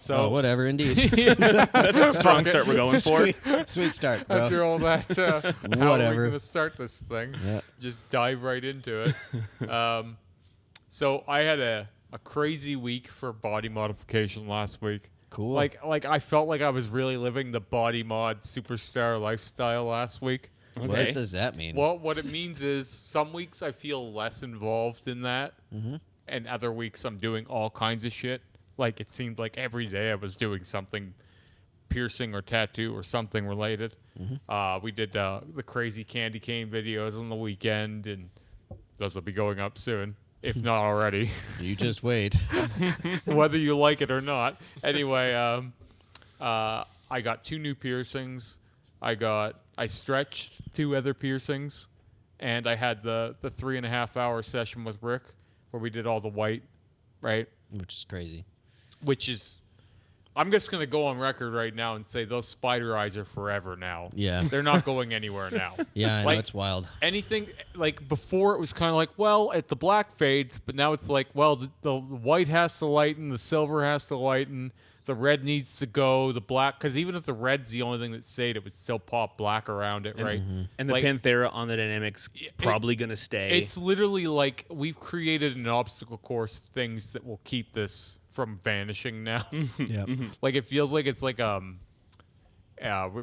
So whatever, indeed. That's a strong start we're going for. Sweet start, bro. after all that, how are we Whatever. going to start this thing? Yeah. Just dive right into it. So I had a crazy week for body modification last week. Cool. Like I felt like I was really living the body mod superstar lifestyle last week. What does that mean? Well, what it means is some weeks I feel less involved in that, and other weeks I'm doing all kinds of shit. Like it seemed like every day I was doing something piercing or tattoo or something related. We did the crazy candy cane videos on the weekend, and those will be going up soon, if not already. You just wait. Whether you like it or not. Anyway, I got 2 new piercings. I stretched 2 other piercings, and I had the 3.5-hour session with Rick where we did all the white, right? Which is crazy. Which is, I'm just going to go on record right now and say those spider eyes are forever now. Yeah. They're not going anywhere now. Yeah, I know, Like, it's wild. Anything, like before it was kind of like, well, the black fades, but now it's like, well, the white has to lighten, the silver has to lighten, the red needs to go, the black, because even if the red's the only thing that stayed, it would still pop black around it, right? And the Like, Panthera on the dynamics probably going to stay. it's literally like we've created an obstacle course of things that will keep this from vanishing now. Yeah. Like it feels like it's like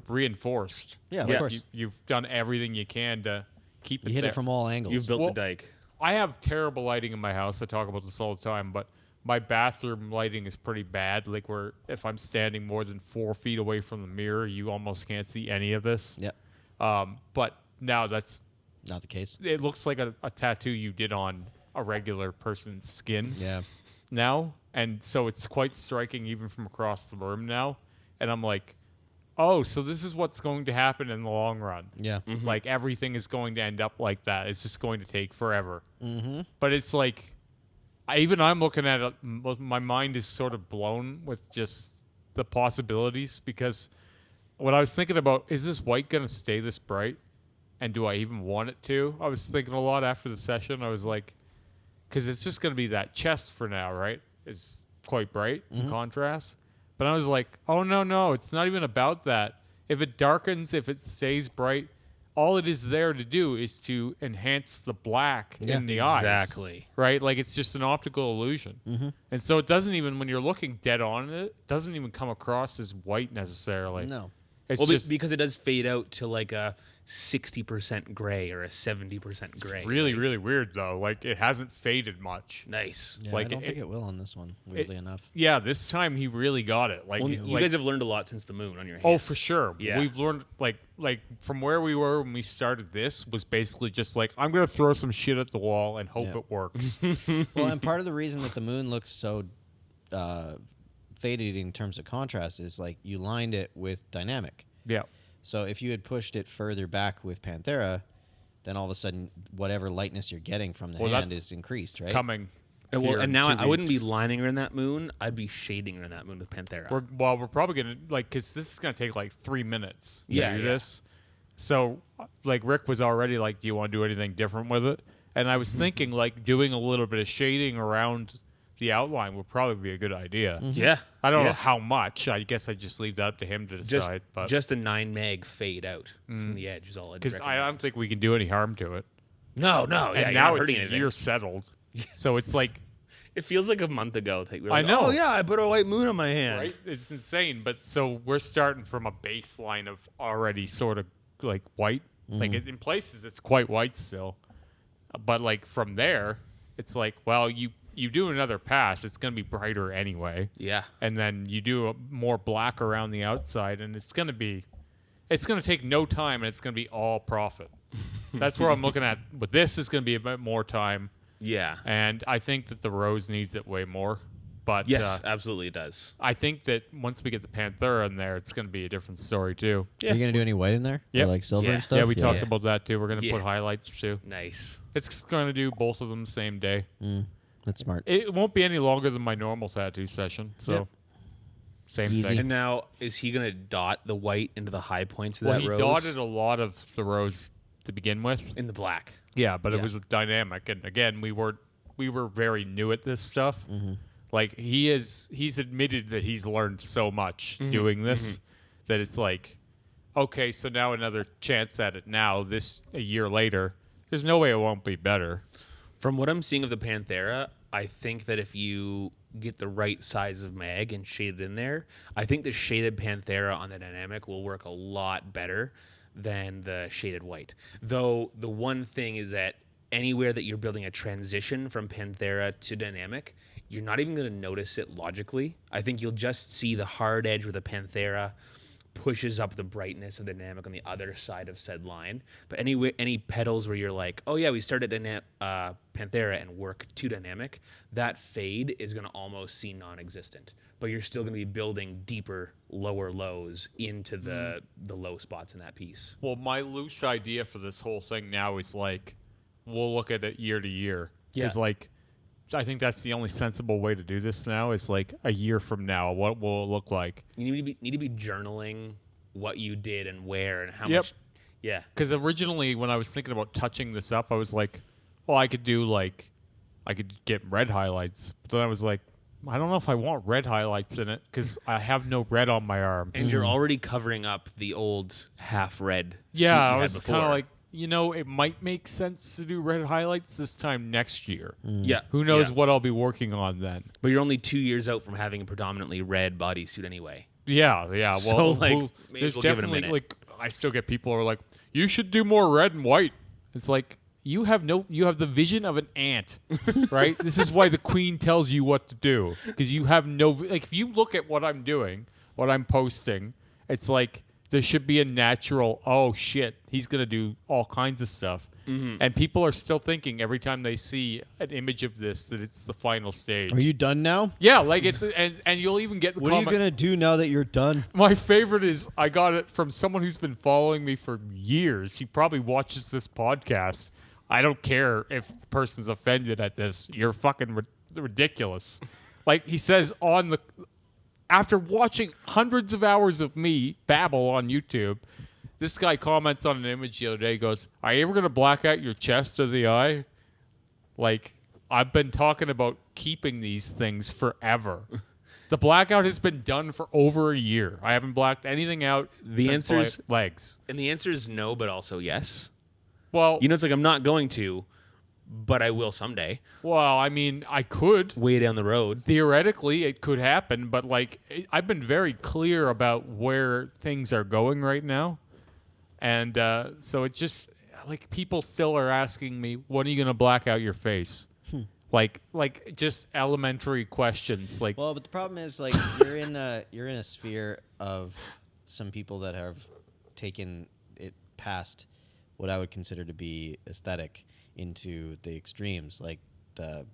reinforced. Yeah, of course. You've done everything you can to keep it You hit there. it from all angles. You've built Well, the dike. I have terrible lighting in my house. I talk about this all the time, but my bathroom lighting is pretty bad. Like where if I'm standing more than 4 feet away from the mirror, you almost can't see any of this. Yep. But now that's Not the case. it looks like a tattoo you did on a regular person's skin Yeah. now, and so it's quite striking even from across the room now. And I'm like, oh, so this is what's going to happen in the long run. Yeah. Like everything is going to end up like that. It's just going to take forever. Mm-hmm. But it's like, I'm looking at it, my mind is sort of blown with just the possibilities, because what I was thinking about, is this white going to stay this bright? And do I even want it to? I was thinking a lot after the session. I was like, because it's just going to be that chest for now, right? It's quite bright in contrast. But I was like, oh, no, it's not even about that. If it darkens, if it stays bright, all it is there to do is to enhance the black in the eyes. Exactly. Right? Like it's just an optical illusion. And so it doesn't even, when you're looking dead on it, it doesn't even come across as white necessarily. No. It's Well, just because it does fade out to like a 60% gray or a 70% gray. really, really weird though. Like it hasn't faded much. Nice. Yeah, Like, I don't it- think it will on this one, weirdly enough. Yeah, this time he really got it. Like, Well, you like- guys have learned a lot since the moon on your hand. oh, for sure. Yeah. We've learned like from where we were when we started this was basically just like, I'm gonna throw some shit at the wall and hope Yeah. it works. Well, and part of the reason that the moon looks so faded in terms of contrast is like you lined it with dynamic. Yeah. So if you had pushed it further back with Panthera, then all of a sudden whatever lightness you're getting from the Well, hand that's is increased, right? Coming. And, here in now 2 I wouldn't be weeks. lining her in that moon. I'd be shading her in that moon with Panthera. We're probably gonna because this is gonna take like 3 minutes to Yeah, do yeah. this. So like Rick was already like, do you want to do anything different with it? And I was thinking like doing a little bit of shading around the outline would probably be a good idea. Yeah. I don't know Yeah. how much. I guess I just leave that up to him to decide. But Just a 9 meg fade out from the edge is all I'd because I recommend. don't think we can do any harm to it. No, yeah, And you're now not it's hurting a anything. year settled. So it's like, It feels like a month ago that we were I like, know. oh, yeah, I put a white moon on my hand. right? It's insane. But so we're starting from a baseline of already sort of like white. Like in places it's quite white still. But like from there, it's like, well, you do another pass, it's going to be brighter anyway. Yeah. And then you do more black around the outside, and it's going to take no time, and it's going to be all profit. That's where I'm looking at. But this is going to be a bit more time, Yeah. and I think that the rose needs it way more. But Yes, absolutely it does. I think that once we get the Panthera in there, it's going to be a different story too. Are you going to do any white in there? Yep. Or like silver Yeah. and stuff? Yeah, we talked Yeah. about that too. We're going to Yeah. put highlights too. Nice. It's going to do both of them the same day. That's smart. It won't be any longer than my normal tattoo session. So, Yep. same Easy. thing. And now, is he going to dot the white into the high points of Well, that he rose? dotted a lot of the rose to begin with. in the black. Yeah, but it Yeah. was dynamic, and again, we were very new at this stuff. Like he's admitted that he's learned so much doing this that it's like, okay, so now another chance at it now, a year later. There's no way it won't be better. From what I'm seeing of the Panthera, I think that if you get the right size of mag and shade it in there, I think the shaded Panthera on the dynamic will work a lot better than the shaded white. Though the one thing is that anywhere that you're building a transition from Panthera to dynamic, you're not even going to notice it logically. I think you'll just see the hard edge where the Panthera pushes up the brightness of the dynamic on the other side of said line. But any petals where you're like, oh yeah, we started Panthera and work to dynamic, that fade is going to almost seem non-existent. But you're still going to be building deeper, lower lows into the low spots in that piece. Well, my loose idea for this whole thing now is like, we'll look at it year to year. Because I think that's the only sensible way to do this now is like a year from now, what will it look like? You need to be journaling what you did and where and how much. Yeah. Because originally when I was thinking about touching this up, I was like, well, I could get red highlights. But then I was like, I don't know if I want red highlights in it because I have no red on my arms. And you're already covering up the old half red. Yeah, I was kind of like, it might make sense to do red highlights this time next year. Yeah. Who knows what I'll be working on then? But you're only 2 years out from having a predominantly red bodysuit anyway. Yeah. Well, so, there's we'll give it a definitely minute. I still get people who are like, you should do more red and white. It's like, you have the vision of an ant, right? This is why the queen tells you what to do, because you have if you look at what I'm doing, what I'm posting, it's like, there should be a natural, oh shit, he's going to do all kinds of stuff. And people are still thinking every time they see an image of this that it's the final stage. Are you done now? Yeah, like it's, and you'll even get the What comment. are you going to do now that you're done? My favorite is I got it from someone who's been following me for years. He probably watches this podcast. I don't care if the person's offended at this. You're fucking ridiculous. Like he says after watching hundreds of hours of me babble on YouTube, this guy comments on an image the other day, goes, are you ever going to black out your chest or the eye? Like, I've been talking about keeping these things forever. The blackout has been done for over a year. I haven't blacked anything out since my legs. And the answer is no, but also yes. Well, it's like I'm not going to, but I will someday. Well, I mean, I could. Way down the road. Theoretically, it could happen, but I've been very clear about where things are going right now. And so it just, people still are asking me, when are you going to black out your face? Like just elementary questions. Well, but the problem is, you're in a sphere of some people that have taken it past what I would consider to be aesthetic into the extremes, like the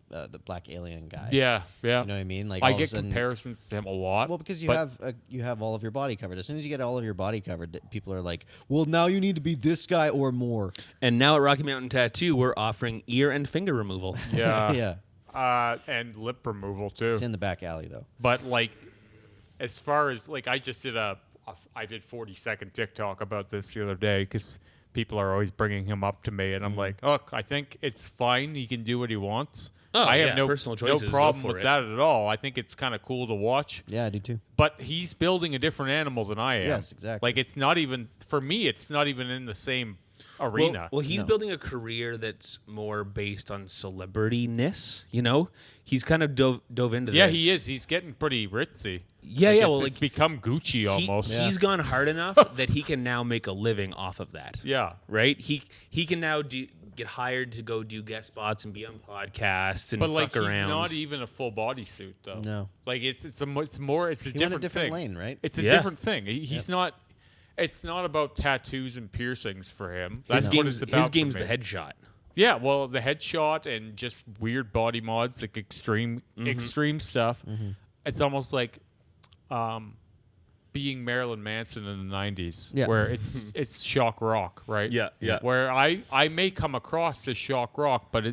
black alien guy. Yeah. You know what I mean? Like I get comparisons to him a lot. Well, because you have all of your body covered. As soon as you get all of your body covered, people are like, well, now you need to be this guy or more. And now at Rocky Mountain Tattoo, we're offering ear and finger removal. Yeah. Yeah. And lip removal too. It's in the back alley though. But as far as I just did I did 40-second TikTok about this the other day because people are always bringing him up to me, and I'm like, look, I think it's fine. He can do what he wants. Oh, I have no personal choices. No problem with that at all. I think it's kind of cool to watch. Yeah, I do too. But he's building a different animal than I am. Yes, exactly. It's not even, for me, it's not even in the same arena. Well, he's building a career that's more based on celebrity-ness, He's kind of dove into this. Yeah, he is. He's getting pretty ritzy. Yeah, it's become Gucci almost. He's gone hard enough that he can now make a living off of that. Yeah. Right? He can now get hired to go do guest spots and be on podcasts and fuck around. He's not even a full bodysuit though. No. It's a He went a different lane, right? It's a different thing. He's not. It's not about tattoos and piercings for him. That's what it's about. His game's the headshot. Yeah, well, the headshot and just weird body mods, like extreme stuff. Mm-hmm. It's almost like being Marilyn Manson in the 90s, where it's shock rock, right? Yeah. Where I may come across as shock rock, but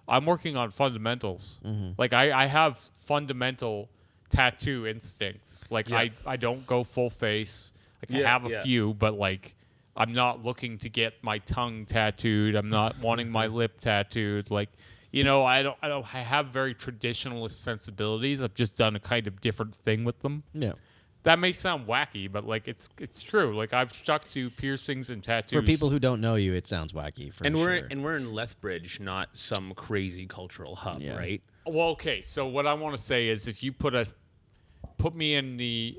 I'm working on fundamentals. Mm-hmm. I have fundamental tattoo instincts. I don't go full face. I have a few, but I'm not looking to get my tongue tattooed. I'm not wanting my lip tattooed. I have very traditionalist sensibilities. I've just done a kind of different thing with them. Yeah. That may sound wacky, but like it's true. Like I've stuck to piercings and tattoos. For people who don't know you, it sounds wacky. For And sure. we're in Lethbridge, not some crazy cultural hub, Yeah. right? Well, okay. So what I want to say is, if you put me in the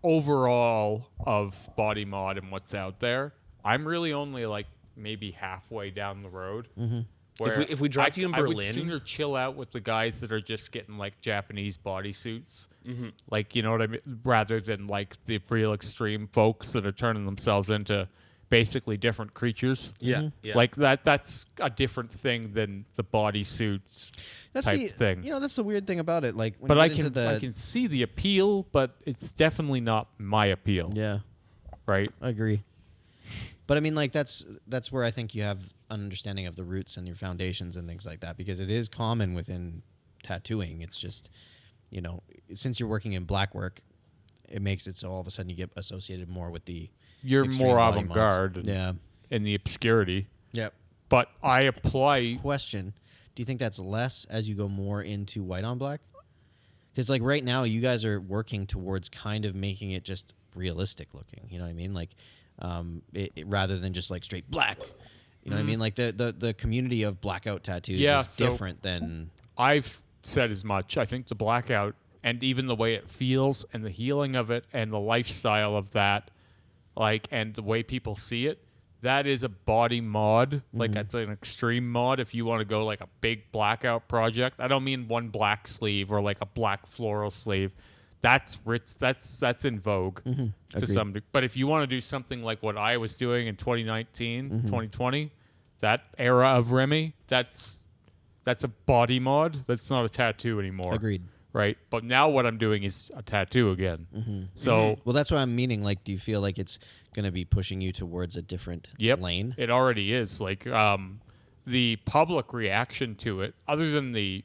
overall of body mod and what's out there, I'm really only like maybe halfway down the road. Mm-hmm. Where If we dropped you in I would Berlin- sooner chill out with the guys that are just getting like Japanese bodysuits, Mm-hmm. like you know what I mean, rather than like the real extreme folks that are turning themselves into basically different creatures. Yeah, yeah. Like that's a different thing than the bodysuits That's type the thing. that's the weird thing about it. Like, when But you I get into can see the appeal, but it's definitely not my appeal, Yeah, right? I agree. But I mean, like that's where I think you have an understanding of the roots and your foundations and things like that, because it is common within tattooing. It's just, since you're working in black work, it makes it so all of a sudden you get associated more with the You're extreme more body avant-garde mods. and, Yeah. in the obscurity. Yep. But I apply. Question: do you think that's less as you go more into white on black? Because like right now, you guys are working towards kind of making it just realistic looking. You know what I mean? Like, rather than just like straight black. You know what I mean? Like the community of blackout tattoos Yeah, is so- different than. I've said as much. I think the blackout and even the way it feels and the healing of it and the lifestyle of that, like, and the way people see it, that is a body mod. Like, that's an extreme mod if you want to go like a big blackout project. I don't mean one black sleeve or like a black floral sleeve. That's rich. That's in vogue to Agreed. some degree. But if you want to do something like what I was doing in 2019, 2020, that era of Remy, that's a body mod. That's not a tattoo anymore. Agreed. Right. But now what I'm doing is a tattoo again. So Well, that's what I'm meaning. Like, do you feel like it's going to be pushing you towards a different yep, lane? it already is. Like the public reaction to it, other than the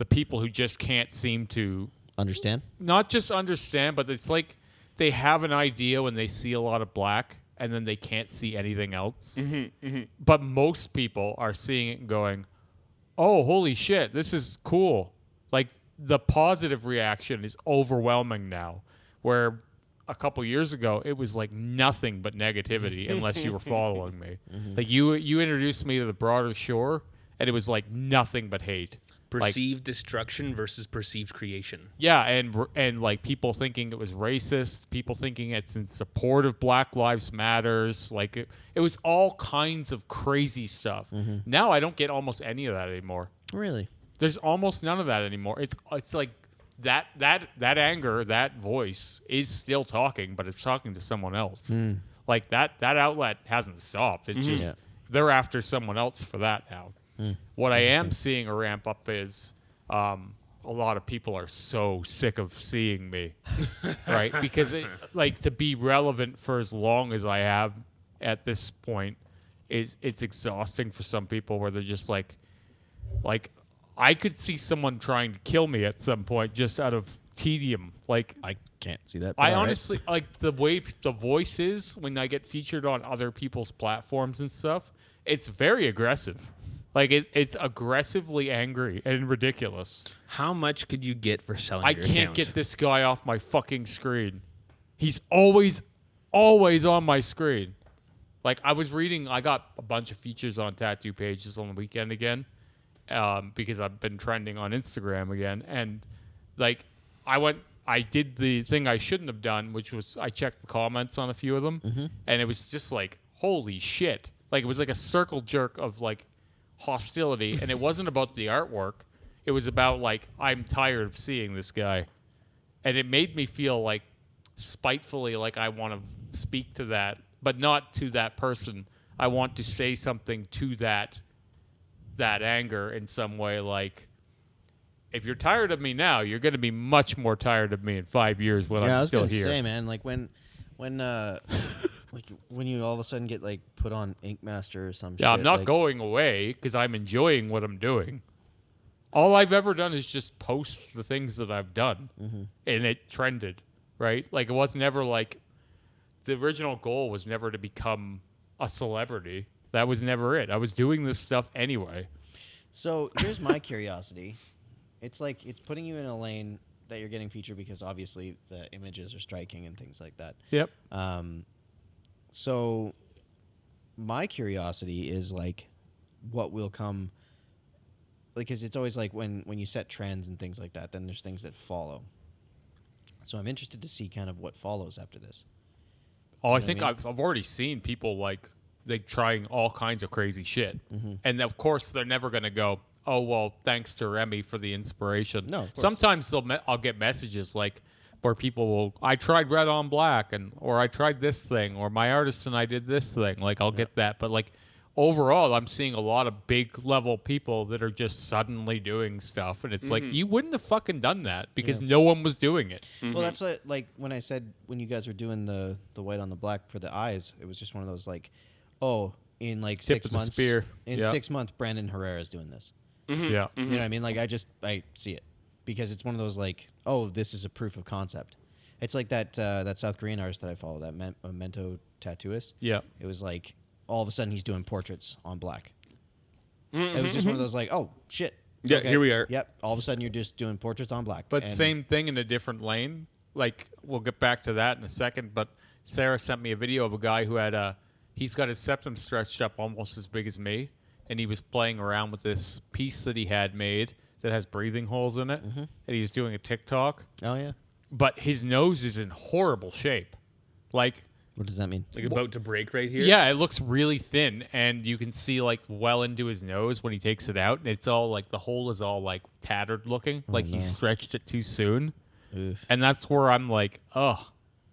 people who just can't seem to Understand? not just understand, but it's like they have an idea when they see a lot of black and then they can't see anything else. But most people are seeing it and going, oh, holy shit, this is cool. Like the positive reaction is overwhelming now, where a couple years ago it was like nothing but negativity unless you were following me. Like you introduced me to the broader shore and it was like nothing but hate. Like, Perceived destruction versus perceived creation. yeah, and like people thinking it was racist, people thinking it's in support of Black Lives Matters, like it was all kinds of crazy stuff. Now I don't get almost any of that anymore. Really? There's almost none of that anymore. It's like that anger, that voice is still talking, but it's talking to someone else. Like that outlet hasn't stopped. It's just Yeah. they're after someone else for that now. What I am seeing a ramp up is a lot of people are so sick of seeing me, right? Because like to be relevant for as long as I have at this point it's exhausting for some people where they're just like I could see someone trying to kill me at some point just out of tedium. Like I can't see that. but I all right. honestly like the way the voice is when I get featured on other people's platforms and stuff. It's very aggressive. Like it's aggressively angry and ridiculous. How much could you get for selling I your can't account? get this guy off my fucking screen. He's always on my screen. Like I got a bunch of features on tattoo pages on the weekend again, because I've been trending on Instagram again, and like I did the thing I shouldn't have done, which was I checked the comments on a few of them, and it was just like holy shit. Like it was like a circle jerk of like hostility, and it wasn't about the artwork. It was about like I'm tired of seeing this guy, and it made me feel like spitefully like I want to speak to that, but not to that person. I want to say something to that anger in some way. Like if you're tired of me now, you're going to be much more tired of me in 5 years when I I'm was still gonna here. say, man, like when like when you all of a sudden get like put on Ink Master or some shit. Yeah, I'm not like, going away because I'm enjoying what I'm doing. All I've ever done is just post the things that I've done, and it trended, right? Like it was never like the original goal was never to become a celebrity. That was never it. I was doing this stuff anyway. So here's my curiosity. It's like it's putting you in a lane that you're getting featured because obviously the images are striking and things like that. Yep. So my curiosity is like what will come, like, because it's always like when you set trends and things like that, then there's things that follow. So I'm interested to see kind of what follows after this. Oh, You I know think what I mean? I've already seen people like trying all kinds of crazy shit, and of course they're never gonna go, oh well, thanks to Remy for the inspiration. No, of course. Sometimes I'll get messages like where people will, I tried red on black, or I tried this thing, or my artist and I did this thing. Like I'll get that, but like overall, I'm seeing a lot of big level people that are just suddenly doing stuff, and it's like you wouldn't have fucking done that because no one was doing it. Well, that's what, like when I said when you guys were doing the white on the black for the eyes, it was just one of those like, oh, in like Tip 6 of the months, spear. in Yeah. 6 months, Brandon Herrera is doing this. Yeah. You know what I mean? Like I see it because it's one of those like, oh, this is a proof of concept. It's like that that South Korean artist that I follow, that Mento tattooist. Yeah. It was like all of a sudden he's doing portraits on black. It was just one of those like, oh shit. Yeah, here we are. Yep. All of a sudden you're just doing portraits on black. But And- same thing in a different lane. Like we'll get back to that in a second. But Sarah sent me a video of a guy who had he's got his septum stretched up almost as big as me, and he was playing around with this piece that he had made that has breathing holes in it, and he was doing a TikTok. Oh yeah. But his nose is in horrible shape. Like, What does that mean? Like about to break right here. yeah, it looks really thin, and you can see like well into his nose when he takes it out, and it's all like the hole is all like tattered looking, like he no. stretched it too soon. Oof. And that's where I'm like, ugh.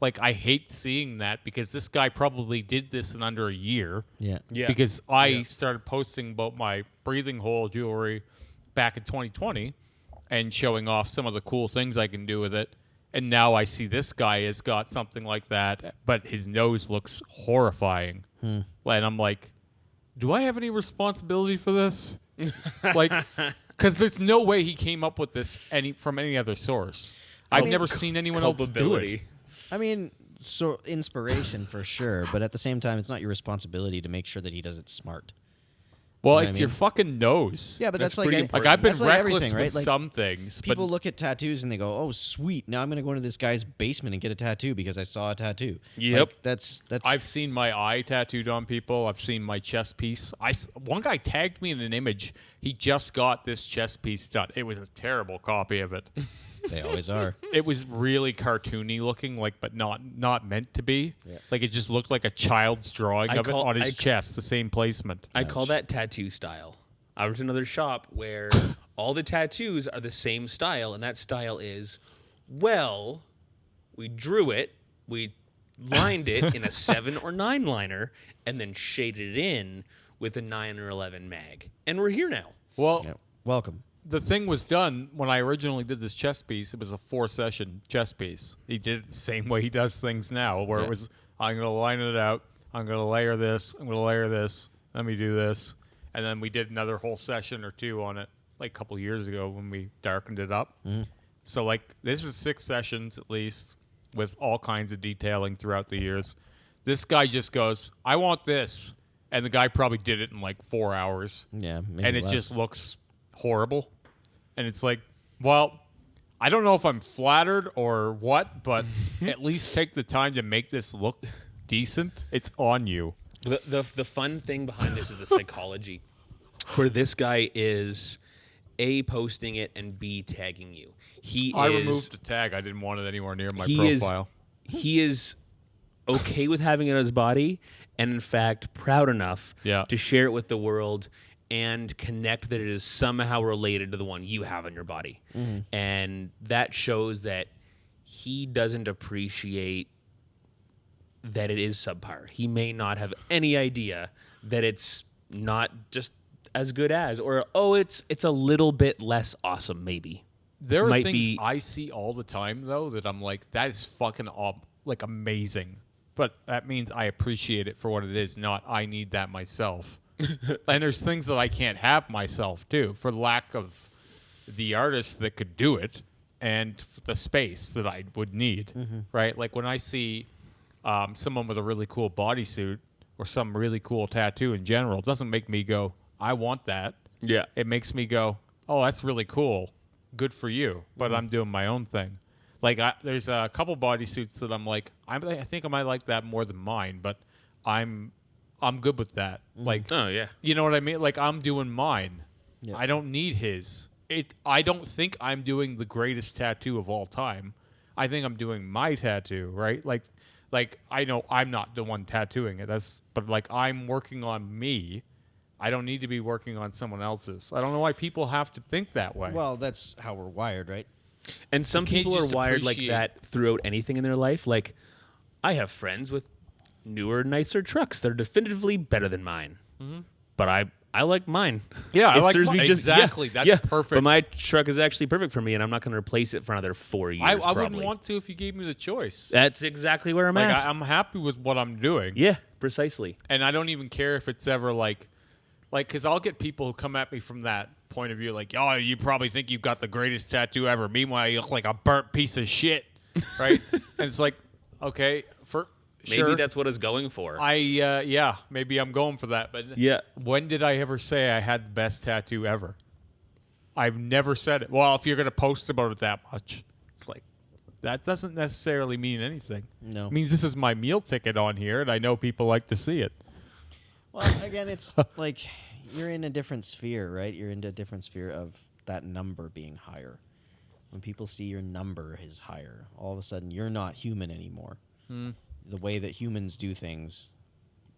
Like, I hate seeing that because this guy probably did this in under a year. Yeah. Yeah. Because I started posting about my breathing hole jewelry back in 2020 and showing off some of the cool things I can do with it. And now I see this guy has got something like that, but his nose looks horrifying. And I'm like, do I have any responsibility for this? Like, because there's no way he came up with this from any other source. I've never seen anyone else do it. Culpability. I mean, so inspiration for sure, but at the same time, it's not your responsibility to make sure that he does it smart. Well, You know what it's I your mean? fucking nose. Yeah, but that's That's like pretty any- important. Like, I've been that's like reckless everything, right? with Like, some things, people but look at tattoos and they go, "Oh, sweet! Now I'm going to go into this guy's basement and get a tattoo because I saw a tattoo." Yep. Like, that's. I've seen my eye tattooed on people. I've seen my chest piece. One guy tagged me in an image. He just got this chest piece done. It was a terrible copy of it. They always are. It was really cartoony looking, like, but not meant to be. Like it just looked like a child's drawing of it on his chest, the same placement. I call that tattoo style. I was in another shop where all the tattoos are the same style, and that style is, well, we drew it, we lined it in a 7 or 9 liner, and then shaded it in with a 9 or 11 mag. And we're here now. Well, Yeah. Welcome. the thing was done when I originally did this chess piece. It was a 4-session chess piece. He did it the same way he does things now, where it was, I'm going to line it out, I'm going to layer this, I'm going to layer this, let me do this. And then we did another whole session or two on it, like a couple years ago when we darkened it up. So, like, this is 6 sessions at least with all kinds of detailing throughout the years. This guy just goes, I want this. And the guy probably did it in like 4 hours. Yeah. Maybe And it less. just looks horrible. And it's like, well, I don't know if I'm flattered or what, but at least take the time to make this look decent. It's on you. The fun thing behind this is the psychology, where this guy is A, posting it, and B, tagging you. I removed the tag. I didn't want it anywhere near my he profile. He is okay with having it on his body, and in fact proud enough to share it with the world and connect that it is somehow related to the one you have on your body. And that shows that he doesn't appreciate that it is subpar. He may not have any idea that it's not just as good as, or it's a little bit less awesome maybe. There are might things be- I see all the time, though, that I'm like, that is fucking like amazing. But that means I appreciate it for what it is, not I need that myself. And there's things that I can't have myself, too, for lack of the artist that could do it and the space that I would need, right? Like when I see someone with a really cool bodysuit or some really cool tattoo in general, it doesn't make me go, I want that. Yeah. It makes me go, oh, that's really cool. Good for you. But I'm doing my own thing. Like, there's a couple bodysuits that I'm like, I think I might like that more than mine, but I'm good with that. Like, Oh, yeah. you know what I mean? Like, I'm doing mine. Yeah. I don't need his. I don't think I'm doing the greatest tattoo of all time. I think I'm doing my tattoo, right? Like I know I'm not the one tattooing it. But like I'm working on me. I don't need to be working on someone else's. I don't know why people have to think that way. Well, that's how we're wired, right? And some You can't people are just wired like appreciate- that throughout anything in their life. Like, I have friends with newer, nicer trucks that are definitively better than mine. But I like mine. Yeah, I It like serves mine. me just Exactly. Yeah, That's yeah. perfect. But my truck is actually perfect for me, and I'm not going to replace it for another 4 years. I probably. wouldn't want to if you gave me the choice. That's exactly where I'm Like at. I'm happy with what I'm doing. Yeah, precisely. And I don't even care if it's ever like, because I'll get people who come at me from that point of view, like, oh, you probably think you've got the greatest tattoo ever. Meanwhile, you look like a burnt piece of shit, right? And it's like, okay, Maybe sure. that's what it's going for. Yeah, maybe I'm going for that. But Yeah. when did I ever say I had the best tattoo ever? I've never said it. Well, if you're going to post about it that much, it's like, that doesn't necessarily mean anything. No. It means this is my meal ticket on here, and I know people like to see it. Well, again, it's like you're in a different sphere, right? You're in a different sphere of that number being higher. When people see your number is higher, all of a sudden you're not human anymore. The way that humans do things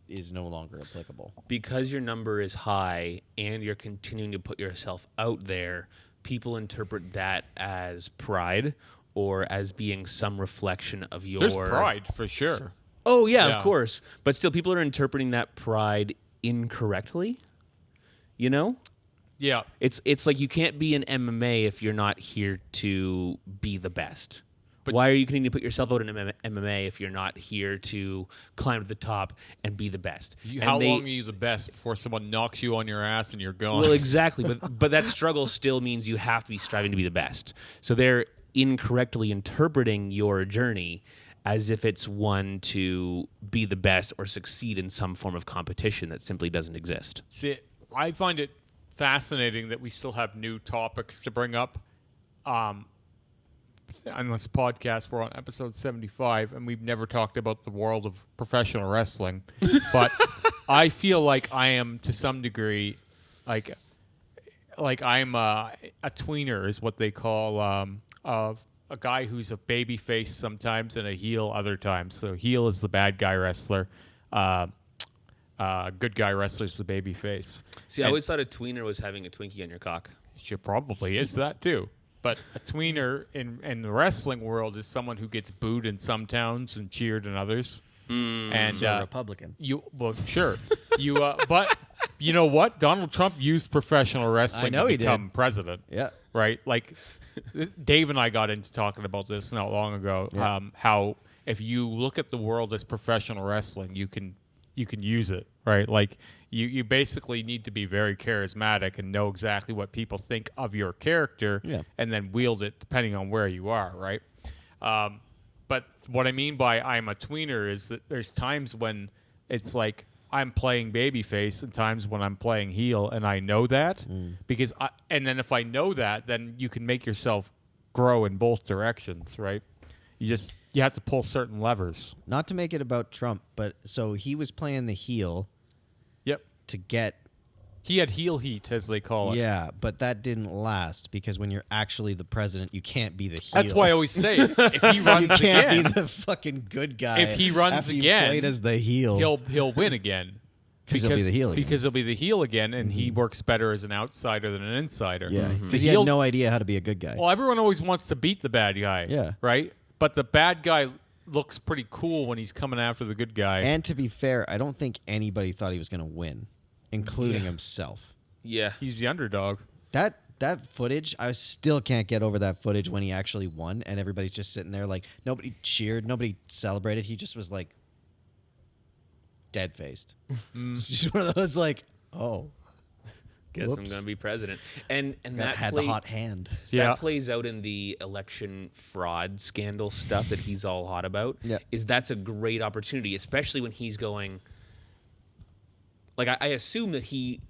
is no longer applicable. Because your number is high and you're continuing to put yourself out there, people interpret that as pride or as being some reflection of your There's pride, for sure. Oh yeah, Yeah. of course. But still people are interpreting that pride incorrectly. You know? Yeah. It's like you can't be an MMA if you're not here to be the best. But- Why are you continuing to put yourself out in MMA if you're not here to climb to the top and be the best? How long are you the best before someone knocks you on your ass and you're gone? Well, exactly. But that struggle still means you have to be striving to be the best. So they're incorrectly interpreting your journey as if it's one to be the best or succeed in some form of competition that simply doesn't exist. See, I find it fascinating that we still have new topics to bring up. On this podcast, we're on episode 75, and we've never talked about the world of professional wrestling. But I feel like I am, to some degree, like I'm a tweener, is what they call a guy who's a baby face sometimes and a heel other times. So heel is the bad guy wrestler. Good guy wrestler is the baby face. See, I always thought a tweener was having a Twinkie on your cock. She probably is that too. But a tweener in the wrestling world is someone who gets booed in some towns and cheered in others. And So a Republican. Sure. But you know what? Donald Trump used professional wrestling know to he did. become president. Yeah. Right? Like, Dave and I got into talking about this not long ago. Yeah. How if you look at the world as professional wrestling, you can use it, right? Like you basically need to be very charismatic and know exactly what people think of your character, Yeah. and then wield it depending on where you are, right? But what I mean by I'm a tweener is that there's times when it's like I'm playing babyface and times when I'm playing heel, and I know that because and then if I know that, then you can make yourself grow in both directions, right? You have to pull certain levers. Not to make it about Trump, but so he was playing the heel Yep. to get. He had heel heat, as they call it. Yeah, but that didn't last because when you're actually the president, you can't be the heel. That's why I always say if he you runs can't again, be the fucking good guy. If he runs after again, you played as the heel. he'll win again. 'Cause he'll be the heel again. Because he'll be the heel again, and he works better as an outsider than an insider. Yeah, The because he had heel- no idea how to be a good guy. Well, everyone always wants to beat the bad guy. Yeah. Right? But the bad guy looks pretty cool when he's coming after the good guy. And to be fair, I don't think anybody thought he was going to win, including himself. Yeah. He's the underdog. That footage, I still can't get over that footage when he actually won, and everybody's just sitting there like nobody cheered, nobody celebrated. He just was like dead faced. It's just one of those like, oh, Guess whoops. I'm going to be president. And that had the hot hand. Yeah. That plays out in the election fraud scandal stuff that he's all hot about. Yeah. That's a great opportunity, especially when he's going. Like I assume that he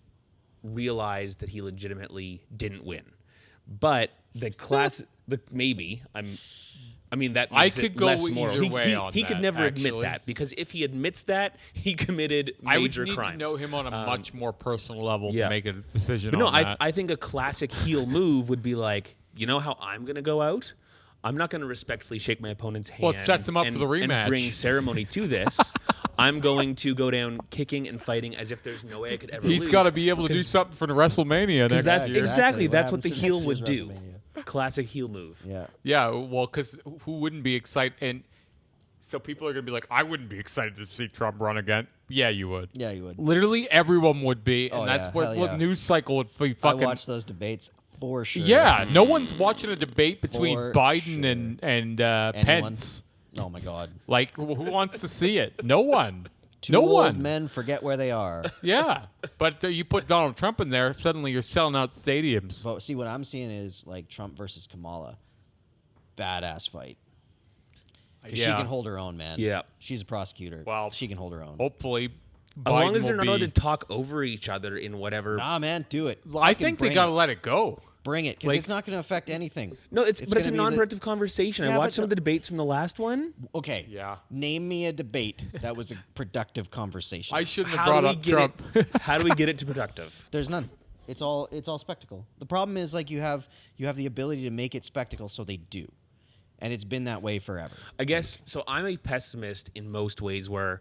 realize that he legitimately didn't win. But the class, maybe I mean that I makes it could go less either moral. way on he could that, never actually. admit that, because if he admits that, he committed I would major need crimes. to know him on a much more personal level yeah. to make a decision But no, on that. I think a classic heel move would be like, you know how I'm going to go out? I'm not going to respectfully shake my opponent's hand. Well, it sets him up for the rematch. And bring ceremony to this. I'm going to go down kicking and fighting as if there's no way I could ever lose. He's got to be able to do something for the WrestleMania next That's year. exactly What that's what happens the to heel next would year's do. WrestleMania? Classic heel move. Yeah. Yeah, well, because who wouldn't be excited? And so people are going to be like, I wouldn't be excited to see Trump run again. Yeah, you would. Yeah, you would. Literally everyone would be, and Oh, that's yeah, what hell yeah. news cycle would be I fucking. watched those debates for sure. Yeah, no one's watching a debate between For Biden sure. and Anyone? Pence. Oh my God. Like, who wants to see it? No one. Two no old one. men forget where they are. Yeah, but you put Donald Trump in there, suddenly you're selling out stadiums. But see, what I'm seeing is like Trump versus Kamala. Badass fight. 'Cause she Yeah. can hold her own, man. Yeah. She's a prosecutor. Well, she can hold her own. Hopefully, As long Biden as they're will not allowed to be- talk over each other in whatever. Nah, man, do it. I Fucking think they bring got to it. let it go. Bring it, because like- it's not going to affect anything. No, it's a gonna be the- non-productive conversation. Yeah, I but watched some of no- the debates from the last one. Okay. Yeah. Name me a debate that was a productive conversation. I shouldn't have How do brought we up get Trump. it? How do we get it to productive? There's none. It's all spectacle. The problem is like you have the ability to make it spectacle, so they do, and it's been that way forever. I guess so. I'm a pessimist in most ways. Where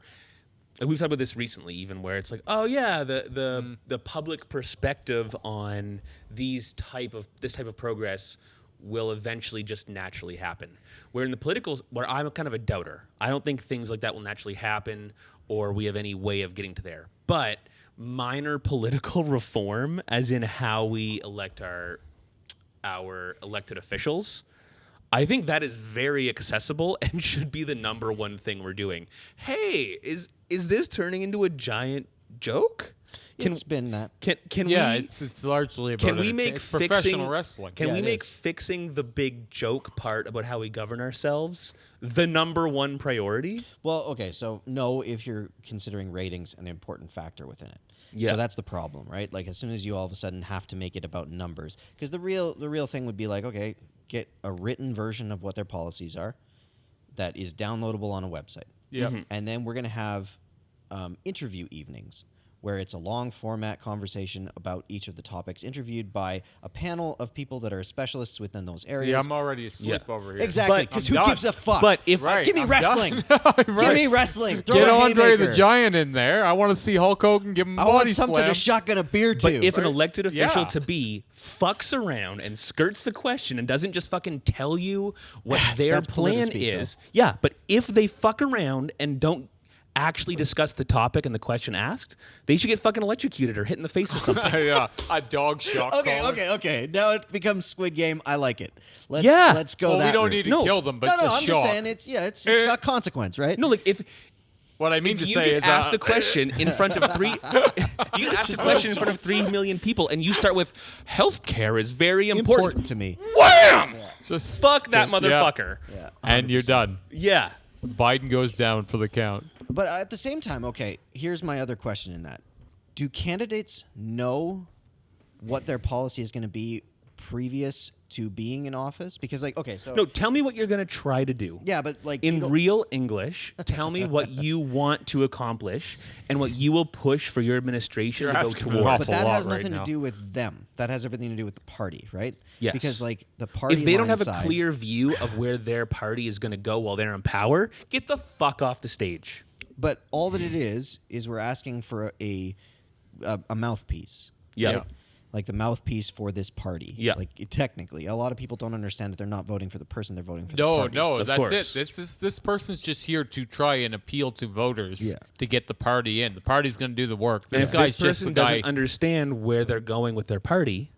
and we've talked about this recently, even where it's like, oh yeah, the public perspective on this type of progress will eventually just naturally happen. Where in the political, where I'm kind of a doubter. I don't think things like that will naturally happen, or we have any way of getting to there. But minor political reform, as in how we elect our elected officials, I think that is very accessible and should be the number one thing we're doing. Hey, is this turning into a giant joke? It's been that. Can Yeah, we it's largely about can we make it's professional fixing wrestling. Can Yeah, we it make is. fixing the big joke part about how we govern ourselves the number one priority? Well, okay, so no, if you're considering ratings an important factor within it. Yeah. So that's the problem, right? Like as soon as you all of a sudden have to make it about numbers, because the real thing would be like, okay, get a written version of what their policies are that is downloadable on a website. Yeah. And then we're going to have interview evenings where it's a long format conversation about each of the topics, interviewed by a panel of people that are specialists within those areas. See, I'm already asleep Yeah. over here. Exactly, But because I'm who done. gives a fuck? But if Right, Give me I'm wrestling. done. Right. Give me wrestling. Throw Get a Andre the haymaker. Giant in there. I want to see Hulk Hogan give him a I body want something slam. to shotgun a beer to. But if an right? elected official Yeah. to be fucks around and skirts the question and doesn't just fucking tell you what their That's plan politispeak, is, yeah. But if they fuck around and don't actually discuss the topic and the question asked, they should get fucking electrocuted or hit in the face with something. Yeah, a dog shock. collar. okay. Now it becomes Squid Game. I like it. Let's go Well, that we don't route. need to No. kill them, but No, just I'm shock. just saying it's got consequence, right? No, like if What I mean if to you say get is, asked a question in front of three, you ask a question in front of 3 million people, and you start with "healthcare is very important." to me. Wham! just Fuck that Yeah. motherfucker. Yeah, and you're 100%. done. Yeah. Biden goes down for the count. But at the same time, okay, here's my other question in that. Do candidates know what their policy is going to be previous to being in office? Because, like, okay, so... No, tell me what you're gonna try to do. Yeah, but, like... you In don't- real English, tell me what you want to accomplish and what you will push for your administration You're to go asking an towards. awful But that lot has right nothing now. to do with them. That has everything to do with the party, right? Yes. Because, like, the party If they don't line have a side- clear view of where their party is going to go while they're in power, get the fuck off the stage. But all that it is we're asking for a mouthpiece. Yeah. right? Like the mouthpiece for this party. Yeah. Like technically, a lot of people don't understand that they're not voting for the person; they're voting for the No, party. no, Of that's course. it. This person's just here to try and appeal to voters Yeah. to get the party in. The party's going to do the work. And This if guy's this just the person guy. doesn't understand where they're going with their party,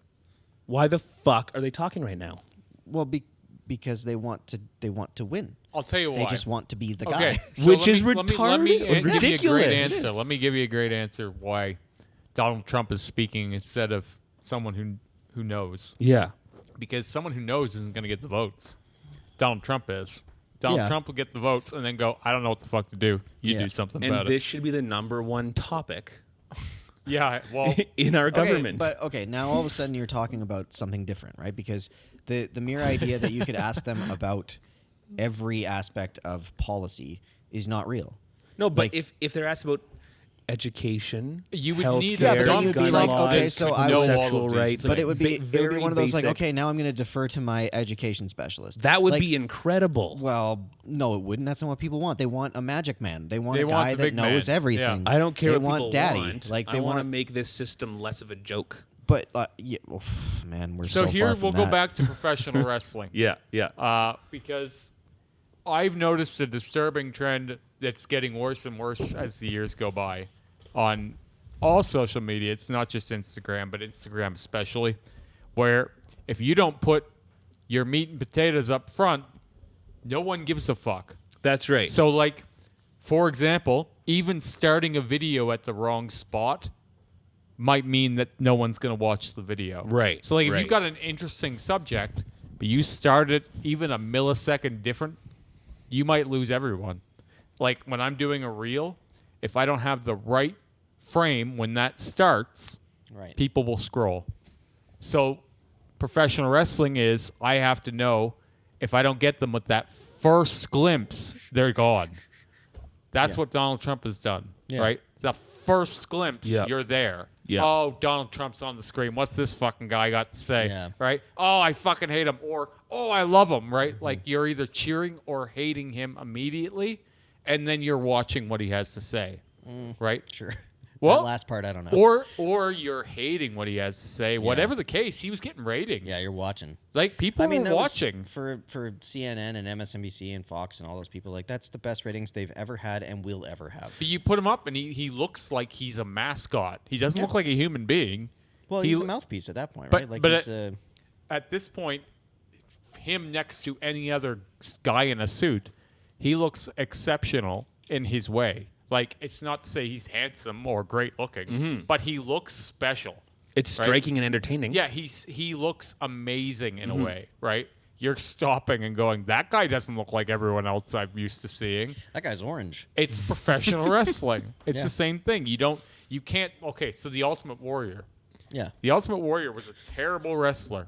why the fuck are they talking right now? Well, because they want to win. I'll tell you why. They just want to be the Okay, guy. so Which let is me- let me retarded or give you a great ridiculous. answer. Let me give you a great answer why Donald Trump is speaking instead of someone who knows. Yeah. Because someone who knows isn't going to get the votes. Donald Trump is. Donald Yeah. Trump will get the votes and then go, I don't know what the fuck to do. You Yeah. do something And about this should be the number one topic Yeah, well, in our Okay, government. but okay, now all of a sudden you're talking about something different, right? Because the mere idea that you could ask them about every aspect of policy is not real. no, but like- if they're asked about education, You would healthcare, need Yeah, but then Gun you'd be like, laws okay, so to I know would- all of sexual these rights, But things. it would be very one of those like, basic. okay, now I'm going to defer to my education specialist. that would Like, be incredible. Well, no, it wouldn't. That's not what people want. They want a magic man. They want They a want guy the that big man. knows everything. I don't care They what want people daddy. want. Like I they want to want. make this system less of a joke. But yeah, man, we're so So here far from we'll that. go back to professional wrestling. Yeah. Because I've noticed a disturbing trend that's getting worse and worse as the years go by on all social media. It's not just Instagram, but Instagram especially, where if you don't put your meat and potatoes up front, no one gives a fuck. That's right. So, like, for example, even starting a video at the wrong spot might mean that no one's going to watch the video. Right, So, like, if right. you've got an interesting subject, but you start it even a millisecond different, you might lose everyone. Like, when I'm doing a reel, if I don't have the right frame when that starts, Right. people will scroll. So, professional wrestling is I have to know if I don't get them with that first glimpse, they're gone. That's what Donald Trump has done, Yeah. right? The first glimpse, Yep. you're there. Yep. Oh, Donald Trump's on the screen. What's this fucking guy got to say? Yeah. Right? Oh, I fucking hate him. Or, oh, I love him, right? Like, you're either cheering or hating him immediately, and then you're watching what he has to say, right? Sure. Well, that last part, I don't know. Or you're hating what he has to say. Whatever the case, he was getting ratings. Yeah, you're watching. like people were that was watching. for CNN and MSNBC and Fox and all those people. Like that's the best ratings they've ever had and will ever have. But you put him up, and he looks like he's a mascot. He doesn't look like a human being. Well, He- he's a mouthpiece at that point, but- right? Like but he's At this point, him next to any other guy in a suit, he looks exceptional in his way. Like, it's not to say he's handsome or great looking, but he looks special. it's right? striking and entertaining. Yeah, he looks amazing in a way, right? You're stopping and going, that guy doesn't look like everyone else I'm used to seeing. that guy's orange. It's professional wrestling. It's Yeah. the same thing. You can't. Okay, so the Ultimate Warrior. Yeah. The Ultimate Warrior was a terrible wrestler.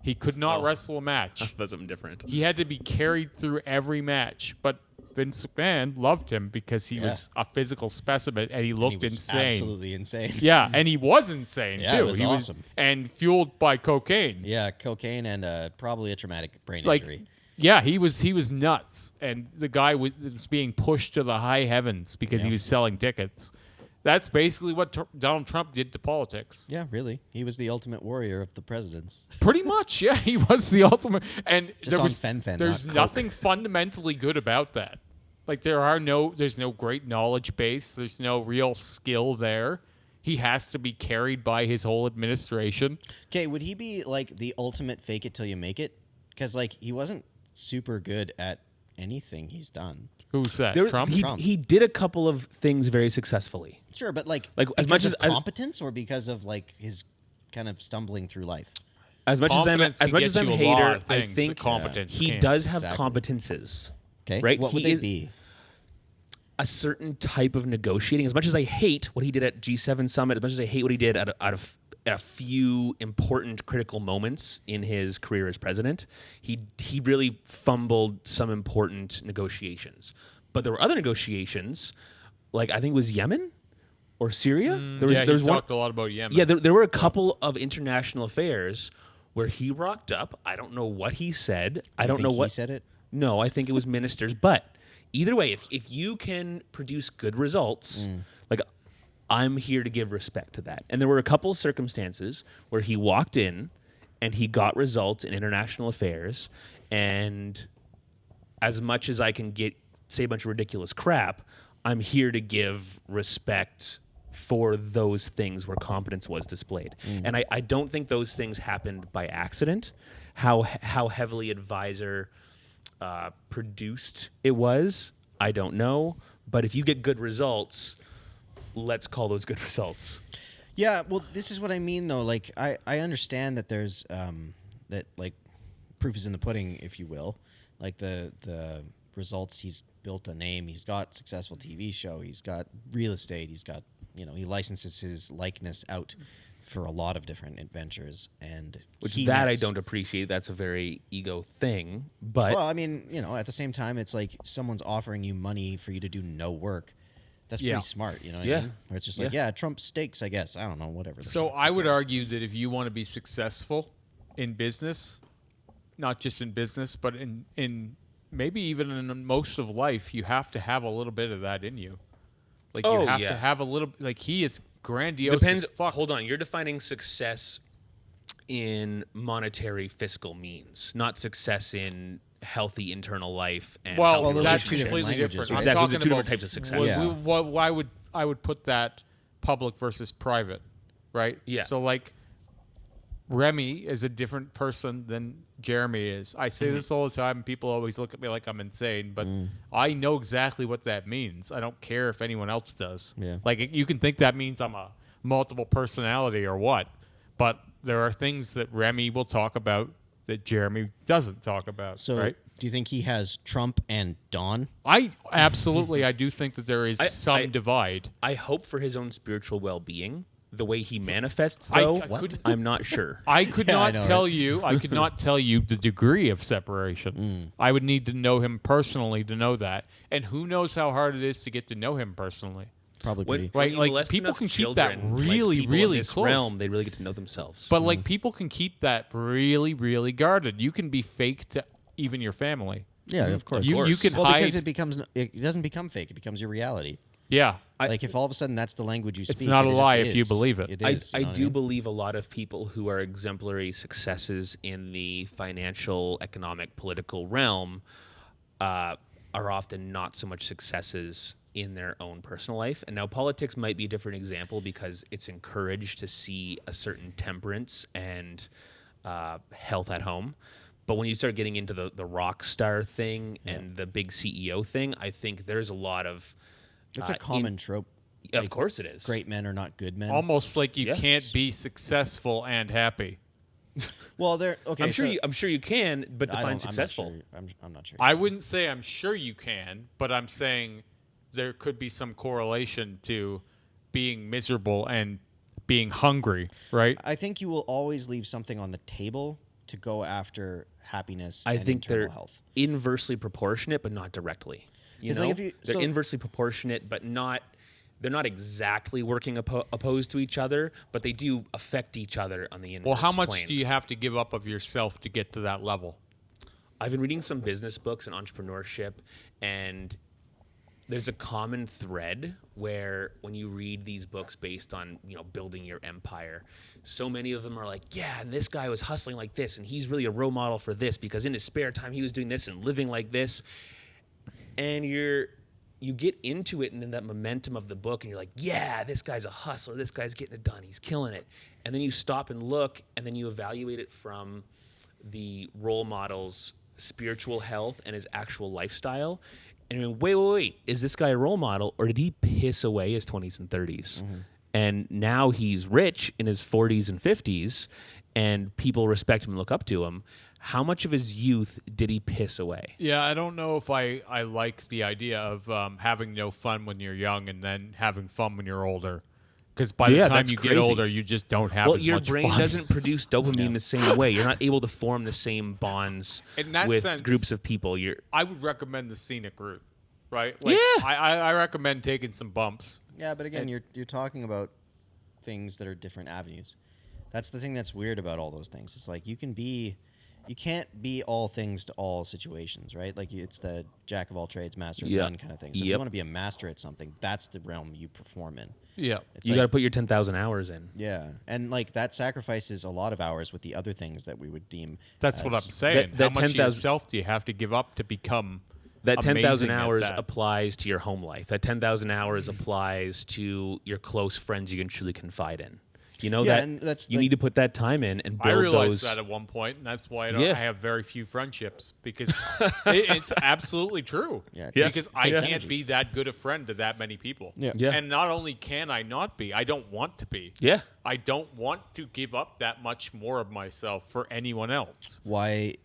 He could not wrestle a match. That's something different. He had to be carried through every match. But Vince McMahon loved him because he was a physical specimen and he looked He was insane. absolutely insane. Yeah, and he was insane Yeah, too. it was He awesome. and fueled by cocaine. Yeah, cocaine and probably a traumatic brain Like, injury. yeah, he was nuts, and the guy was being pushed to the high heavens because he was selling tickets. That's basically what Donald Trump did to politics. Yeah, really. He was the ultimate warrior of the presidents. Pretty much, yeah, he was the ultimate. And Just there on was, fen-phen, there's not nothing fundamentally good about that. Like there's no great knowledge base. There's no real skill there. He has to be carried by his whole administration. Okay, would he be like the ultimate fake it till you make it? Because like he wasn't super good at anything he's done. Who's that? There, Trump? Trump. he did a couple of things very successfully. Sure, but like Like, as because much of as- competence or because of like his kind of stumbling through life. As much Confidence as can I'm get a you a lot hater, of I things that think competence he can't. does have Exactly. competences. Okay, Right? What would He they is- be? A certain type of negotiating. As much as I hate what he did at G7 summit, as much as I hate what he did out of a few important critical moments in his career as president, he really fumbled some important negotiations. But there were other negotiations, like I think it was Yemen or Syria. There was yeah, there he was one. talked a lot about Yemen. Yeah, there were a couple of international affairs where he rocked up. I don't know what he said. I don't know Think what he said it. No, I think it was ministers. But either way, if you can produce good results, like I'm here to give respect to that. And there were a couple of circumstances where he walked in and he got results in international affairs. And as much as I can say a bunch of ridiculous crap, I'm here to give respect for those things where competence was displayed. And I don't think those things happened by accident. How heavily advisor produced it was, I don't know. But if you get good results, let's call those good results. Yeah, well, this is what I mean, though. Like, I understand that there's that like proof is in the pudding, if you will. Like the results, he's built a name. He's got successful TV show. He's got real estate. He's got he licenses his likeness out for a lot of different adventures, and Which he that I nets- don't appreciate. That's a very ego thing. But Well, I mean, at the same time, it's like someone's offering you money for you to do no work. That's Yeah. pretty smart, you know what Yeah. I mean? Where it's just like, Trump stakes, I guess. I don't know, whatever. the So fuck, I who would cares? argue that if you want to be successful in business, not just in business, but in maybe even in most of life, you have to have a little bit of that in you. Like Oh, you have yeah. to have a little. Like he is grandiose depends. as fuck. Hold on, you're defining success in monetary fiscal means, not success in healthy internal life and Well, healthy those are that's two different completely languages, different. right? I'm Exactly, those are talking two different about types of success. Well, Yeah. why I would put that public versus private, right? Yeah. So like, Remy is a different person than Jeremy is. I say this all the time, and people always look at me like I'm insane, but I know exactly what that means. I don't care if anyone else does. Yeah. Like you can think that means I'm a multiple personality or what, but there are things that Remy will talk about that Jeremy doesn't talk about. So, right? do you think he has Trump and Don? I absolutely, I do think that there is some divide. I hope for his own spiritual well-being. The way he manifests, I though, couldn't- I'm not sure. I could Yeah, I not know, tell right? you. I could not tell you the degree of separation. I would need to know him personally to know that. And who knows how hard it is to get to know him personally. Probably When- pretty. Right, when you like, molest people enough can keep that children, really, people really in this close. realm, they really get to know themselves. But like people can keep that really, really guarded. You can be fake to even your family. Yeah, of course. You can Well, hide. because it doesn't become fake. It becomes your reality. Yeah. Like if all of a sudden that's the language you speak, not a it lie just if you is. believe it. It I, is. I you know what do mean? believe a lot of people who are exemplary successes in the financial, economic, political realm are often not so much successes in their own personal life. And now politics might be a different example because it's encouraged to see a certain temperance and health at home. But when you start getting into the rock star thing and the big CEO thing, I think there's a lot of... It's a common trope. Of course it is. Great men are not good men. Almost like you Yes. can't be successful and happy. Well, they're okay. I'm sure you can, but I define don't- successful. I'm not sure. I wouldn't say I'm sure you can, but I'm saying there could be some correlation to being miserable and being hungry, right? I think you will always leave something on the table to go after happiness I and think internal they're health. inversely proportionate, but not directly. You 'Cause, know, like, if you- they're so- inversely proportionate, but not. They're not exactly working opposed to each other, but they do affect each other on the inverse Well, how much plane. do you have to give up of yourself to get to that level? I've been reading some business books and entrepreneurship, and there's a common thread where when you read these books based on building your empire, so many of them are like, yeah, and this guy was hustling like this, and he's really a role model for this because in his spare time he was doing this and living like this, and you get into it and then that momentum of the book and you're like, yeah, this guy's a hustler, this guy's getting it done, he's killing it, and then you stop and look and then you evaluate it from the role model's spiritual health and his actual lifestyle. And you're like, wait, is this guy a role model or did he piss away his 20s and 30s? And now he's rich in his 40s and 50s and people respect him and look up to him. How much of his youth did he piss away? Yeah, I don't know if I like the idea of having no fun when you're young and then having fun when you're older. Because by the Yeah, time that's you get crazy. older, you just don't have Well, as your much brain fun. doesn't produce dopamine the same way. You're not able to form the same bonds In that with sense, groups of people. I would recommend the scenic route, right? Like, Yeah. I recommend taking some bumps. Yeah, but again, you're talking about things that are different avenues. That's the thing that's weird about all those things. It's like you can't be all things to all situations, right? Like it's the jack of all trades, master of Yep. none kind of thing. So if you Yep. want to be a master at something, that's the realm you perform in. Yeah. It's You like, got to put your 10,000 hours in. yeah, and like that sacrifices a lot of hours with the other things that we would deem. That's what I'm as- saying. that How much of 10,000 yourself do you have to give up to become That 10,000 amazing at hours that? applies to your home life. That 10,000 hours applies to your close friends you can truly confide in. You know Yeah, that and that's you like- need to put that time in and I build realized those. that at one point, and that's why Yeah. I have very few friendships because it's absolutely true. Yeah, it Because I takes can't energy. be that good a friend to that many people. Yeah. Yeah. And not only can I not be, I don't want to be. Yeah. I don't want to give up that much more of myself for anyone else. Why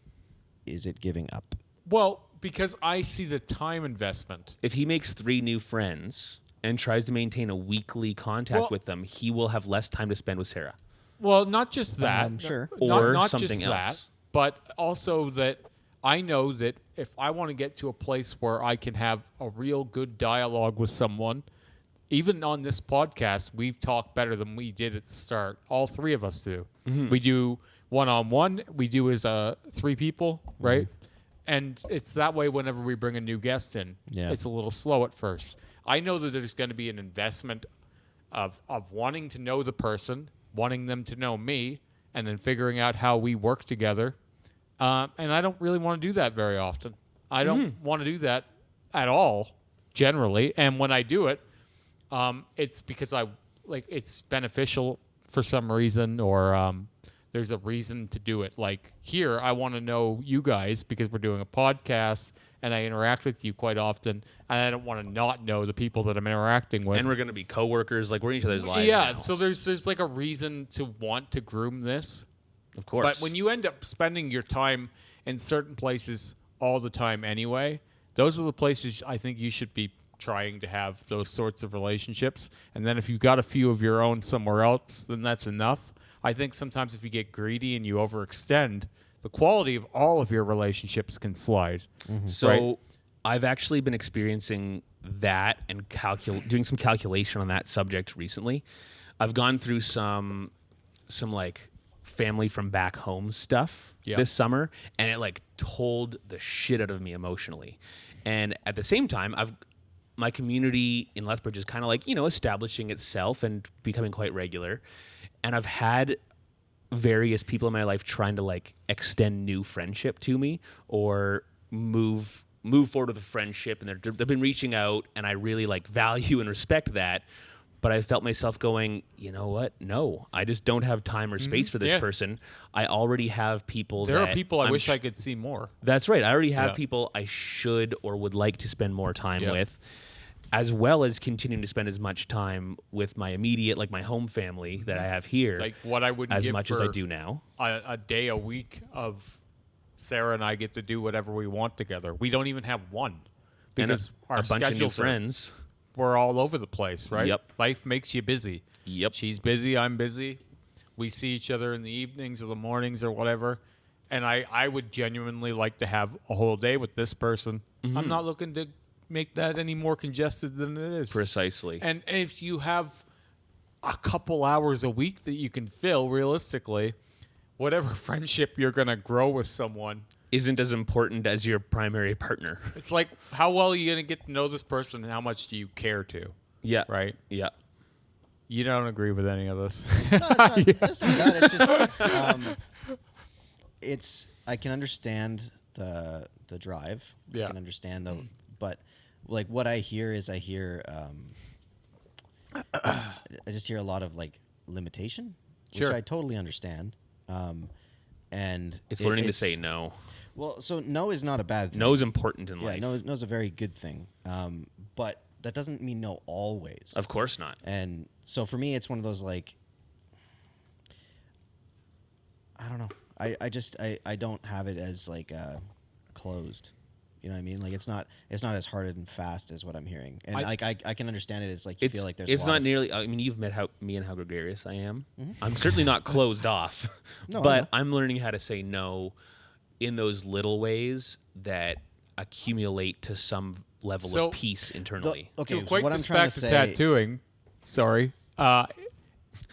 is it giving up? Well, because I see the time investment. If he makes 3 new friends and tries to maintain a weekly contact Well- with them, he will have less time to spend with Sarah. Well, not just that. Sure. Or not something just else. that, but also that I know that if I want to get to a place where I can have a real good dialogue with someone, even on this podcast, we've talked better than we did at the start. All three of us do. We do one-on-one. We do as 3 people, right? And it's that way whenever we bring a new guest in. Yeah. It's a little slow at first. I know that there's going to be an investment of wanting to know the person, wanting them to know me, and then figuring out how we work together. And I don't really want to do that very often. I don't want to do that at all, generally. And when I do it, it's because it's beneficial for some reason, or there's a reason to do it. Like here, I want to know you guys because we're doing a podcast, and I interact with you quite often, and I don't want to not know the people that I'm interacting with. And we're going to be coworkers. Like, we're in each other's lives Yeah, now. so there's like a reason to want to groom this. Of course. But when you end up spending your time in certain places all the time anyway, those are the places I think you should be trying to have those sorts of relationships. And then if you've got a few of your own somewhere else, then that's enough. I think sometimes if you get greedy and you overextend, the quality of all of your relationships can slide. So Right. I've actually been experiencing that and doing some calculation on that subject recently. I've gone through some like family from back home stuff this summer, and it like told the shit out of me emotionally. And at the same time, my community in Lethbridge is kind of like, establishing itself and becoming quite regular. And I've had various people in my life trying to like extend new friendship to me or move forward with a friendship, and they've been reaching out, and I really like value and respect that. But I felt myself going, you know what? No, I just don't have time or space for this Yeah. person. I already have people. There that are people I I'm wish I could see more. That's right. I already have Yeah. people I should or would like to spend more time Yeah. with, as well as continuing to spend as much time with my immediate, like my home family that I have here, Like what I would as give much for as I do now. a day a week of Sarah and I get to do whatever we want together. We don't even have one because And our a bunch of new schedules friends. we're all over the place, right? Yep. Life makes you busy. Yep. She's busy, I'm busy. We see each other in the evenings or the mornings or whatever. And I would genuinely like to have a whole day with this person. I'm not looking to make that any more congested than it is. Precisely. And if you have a couple hours a week that you can fill realistically, whatever friendship you're going to grow with someone, Isn't as important as your primary partner. it's like, how well are you going to get to know this person and how much do you care to, Yeah. right? Yeah. You don't agree with any of this. No, it's not that. It's just I can understand the drive. Yeah. I can understand but like what I hear is I just hear a lot of like limitation, which Sure. I totally understand. And It's learning to say no. Well, so no is not a bad thing. No is important in Yeah, life. no is a very good thing. But that doesn't mean no always. Of course not. And so for me, it's one of those like, I don't know. I don't have it as like closed. You know what I mean? Like it's not as hard and fast as what I'm hearing. And I can understand it as like you feel like there's. It's a lot not of- nearly. I mean, you've met me and how gregarious I am. I'm certainly not closed off, No, I know. but I'm learning how to say no in those little ways that accumulate to some level So, of peace internally. Okay, To so equate what I'm this trying back to to say. tattooing, sorry,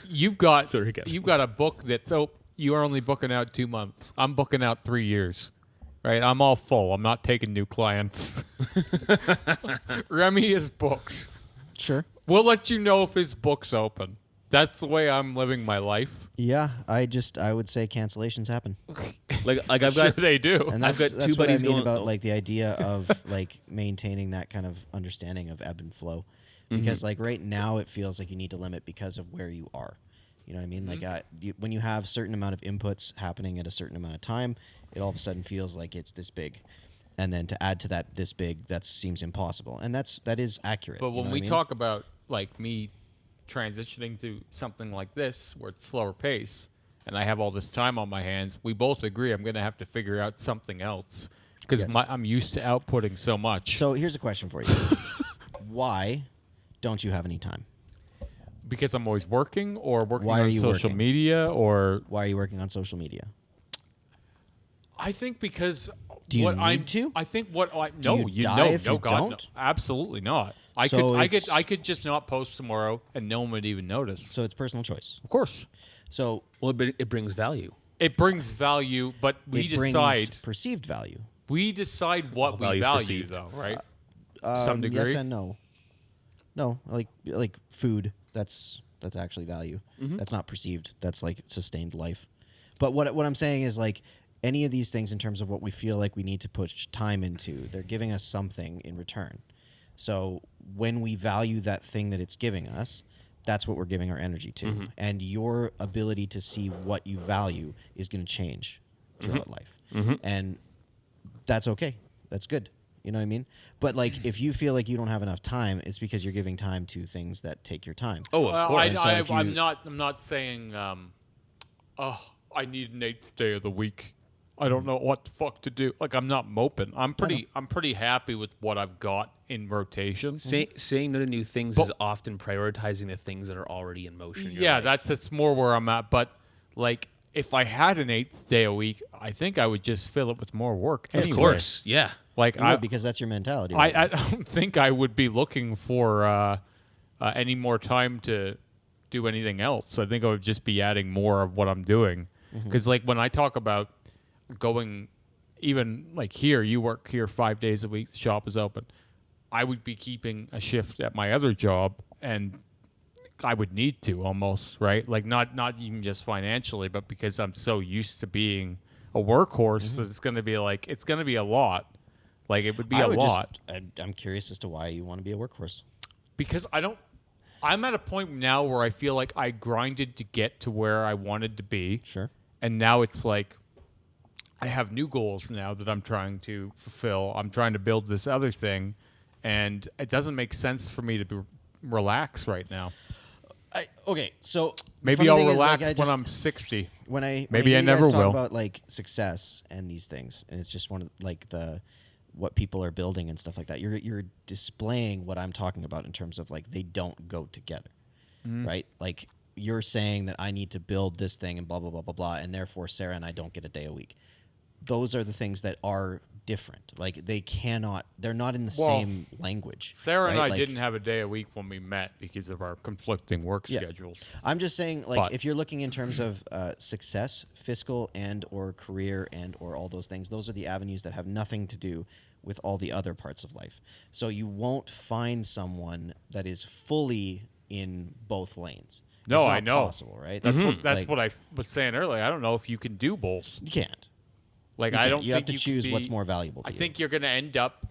you've got Sorry, Kevin. you've got a book that you are only booking out 2 months. I'm booking out 3 years. Right, I'm all full. I'm not taking new clients. Remy is booked. Sure. We'll let you know if his book's open. That's the way I'm living my life. Yeah, I would say cancellations happen, Like I've Sure got they do. and I've that's got that's two what I buddies mean going- about oh. like the idea of like maintaining that kind of understanding of ebb and flow, because like right now it feels like you need to limit because of where you are. You know what I mean? Like when you have certain amount of inputs happening at a certain amount of time, it all of a sudden feels like it's this big, and then to add to that this big, that seems impossible, and that is accurate. But you know when what we I mean? talk about like me transitioning to something like this where it's slower pace and I have all this time on my hands, we both agree I'm going to have to figure out something else because Yes. I'm used to outputting so much. So here's a question for you: Why don't you have any time? Because I'm always working or working Why are on you social working? media or Why are you working on social media? I think because Do you what I need to? I think what I Do no you you die no if no you God don't? no, absolutely not. I So could it's- I could just not post tomorrow and no one would even notice. So it's personal choice. Of course, So Well, it brings value. it brings value, but we it brings decide perceived value. what All we values value perceived. though, right? Yes degree? and no. No, like food. That's actually value. That's not perceived. That's like sustained life. But what I'm saying is like any of these things in terms of what we feel like we need to put time into, they're giving us something in return. So when we value that thing that it's giving us, that's what we're giving our energy to. And your ability to see what you value is going to change throughout life. And that's okay. That's good. You know what I mean? But like, if you feel like you don't have enough time, it's because you're giving time to things that take your time. Oh, of Well, course. And so if I'm you- not saying oh, I need an 8th day of the week. I don't know what the fuck to do. Like I'm not moping. I'm pretty happy with what I've got in rotation. Saying no to new things is often prioritizing the things that are already in motion. in your Yeah, life. that's more where I'm at. But like, if I had an 8th day a week, I think I would just fill it with more work. Of anyway. course. Yeah. Like You I would, because that's your mentality. right? I don't think I would be looking for any more time to do anything else. I think I would just be adding more of what I'm doing. Because like when I talk about going, even like here, you work here 5 days a week. The shop is open. I would be keeping a shift at my other job, and I would need to almost, right? Like not even just financially, but because I'm so used to being a workhorse that it's going to be a lot. Like it would be a lot. I'm curious as to why you want to be a workhorse. Because I'm at a point now where I feel like I grinded to get to where I wanted to be. Sure. And now it's like I have new goals now that I'm trying to fulfill. I'm trying to build this other thing, and it doesn't make sense for me to relax right now. Okay, so the Maybe funny I'll thing is, relax like, when I'm 60. when Maybe when I hear you never guys talk will. about like success and these things, and it's just one of like what people are building and stuff like that. You're displaying what I'm talking about in terms of like they don't go together, right? Like you're saying that I need to build this thing and blah blah blah blah blah, and therefore Sarah and I don't get a day a week. Those are the things that are different. Like they're not in the same language. Sarah and right? I Like, didn't have a day a week when we met because of our conflicting work Yeah. schedules. I'm just saying, like, But- if you're looking in terms of success, fiscal and or career and or all those things, those are the avenues that have nothing to do with all the other parts of life. So you won't find someone that is fully in both lanes. No, It's not I know. possible, right? That's Like, what I was saying earlier. I don't know if you can do both. you can't. Like You I can't. don't. You think have to you choose can what's be- more valuable to I you. think you're gonna end up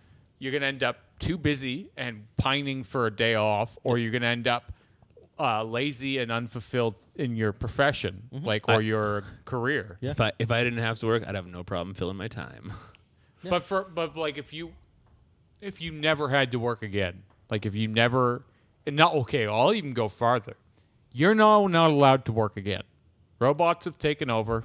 too busy and pining for a day off, or you're gonna end up lazy and unfulfilled in your profession, or your career. Yeah. If I didn't have to work, I'd have no problem filling my time. But like if you never had to work again, like if you never, and not okay, I'll even go farther. You're not allowed to work again. Robots have taken over.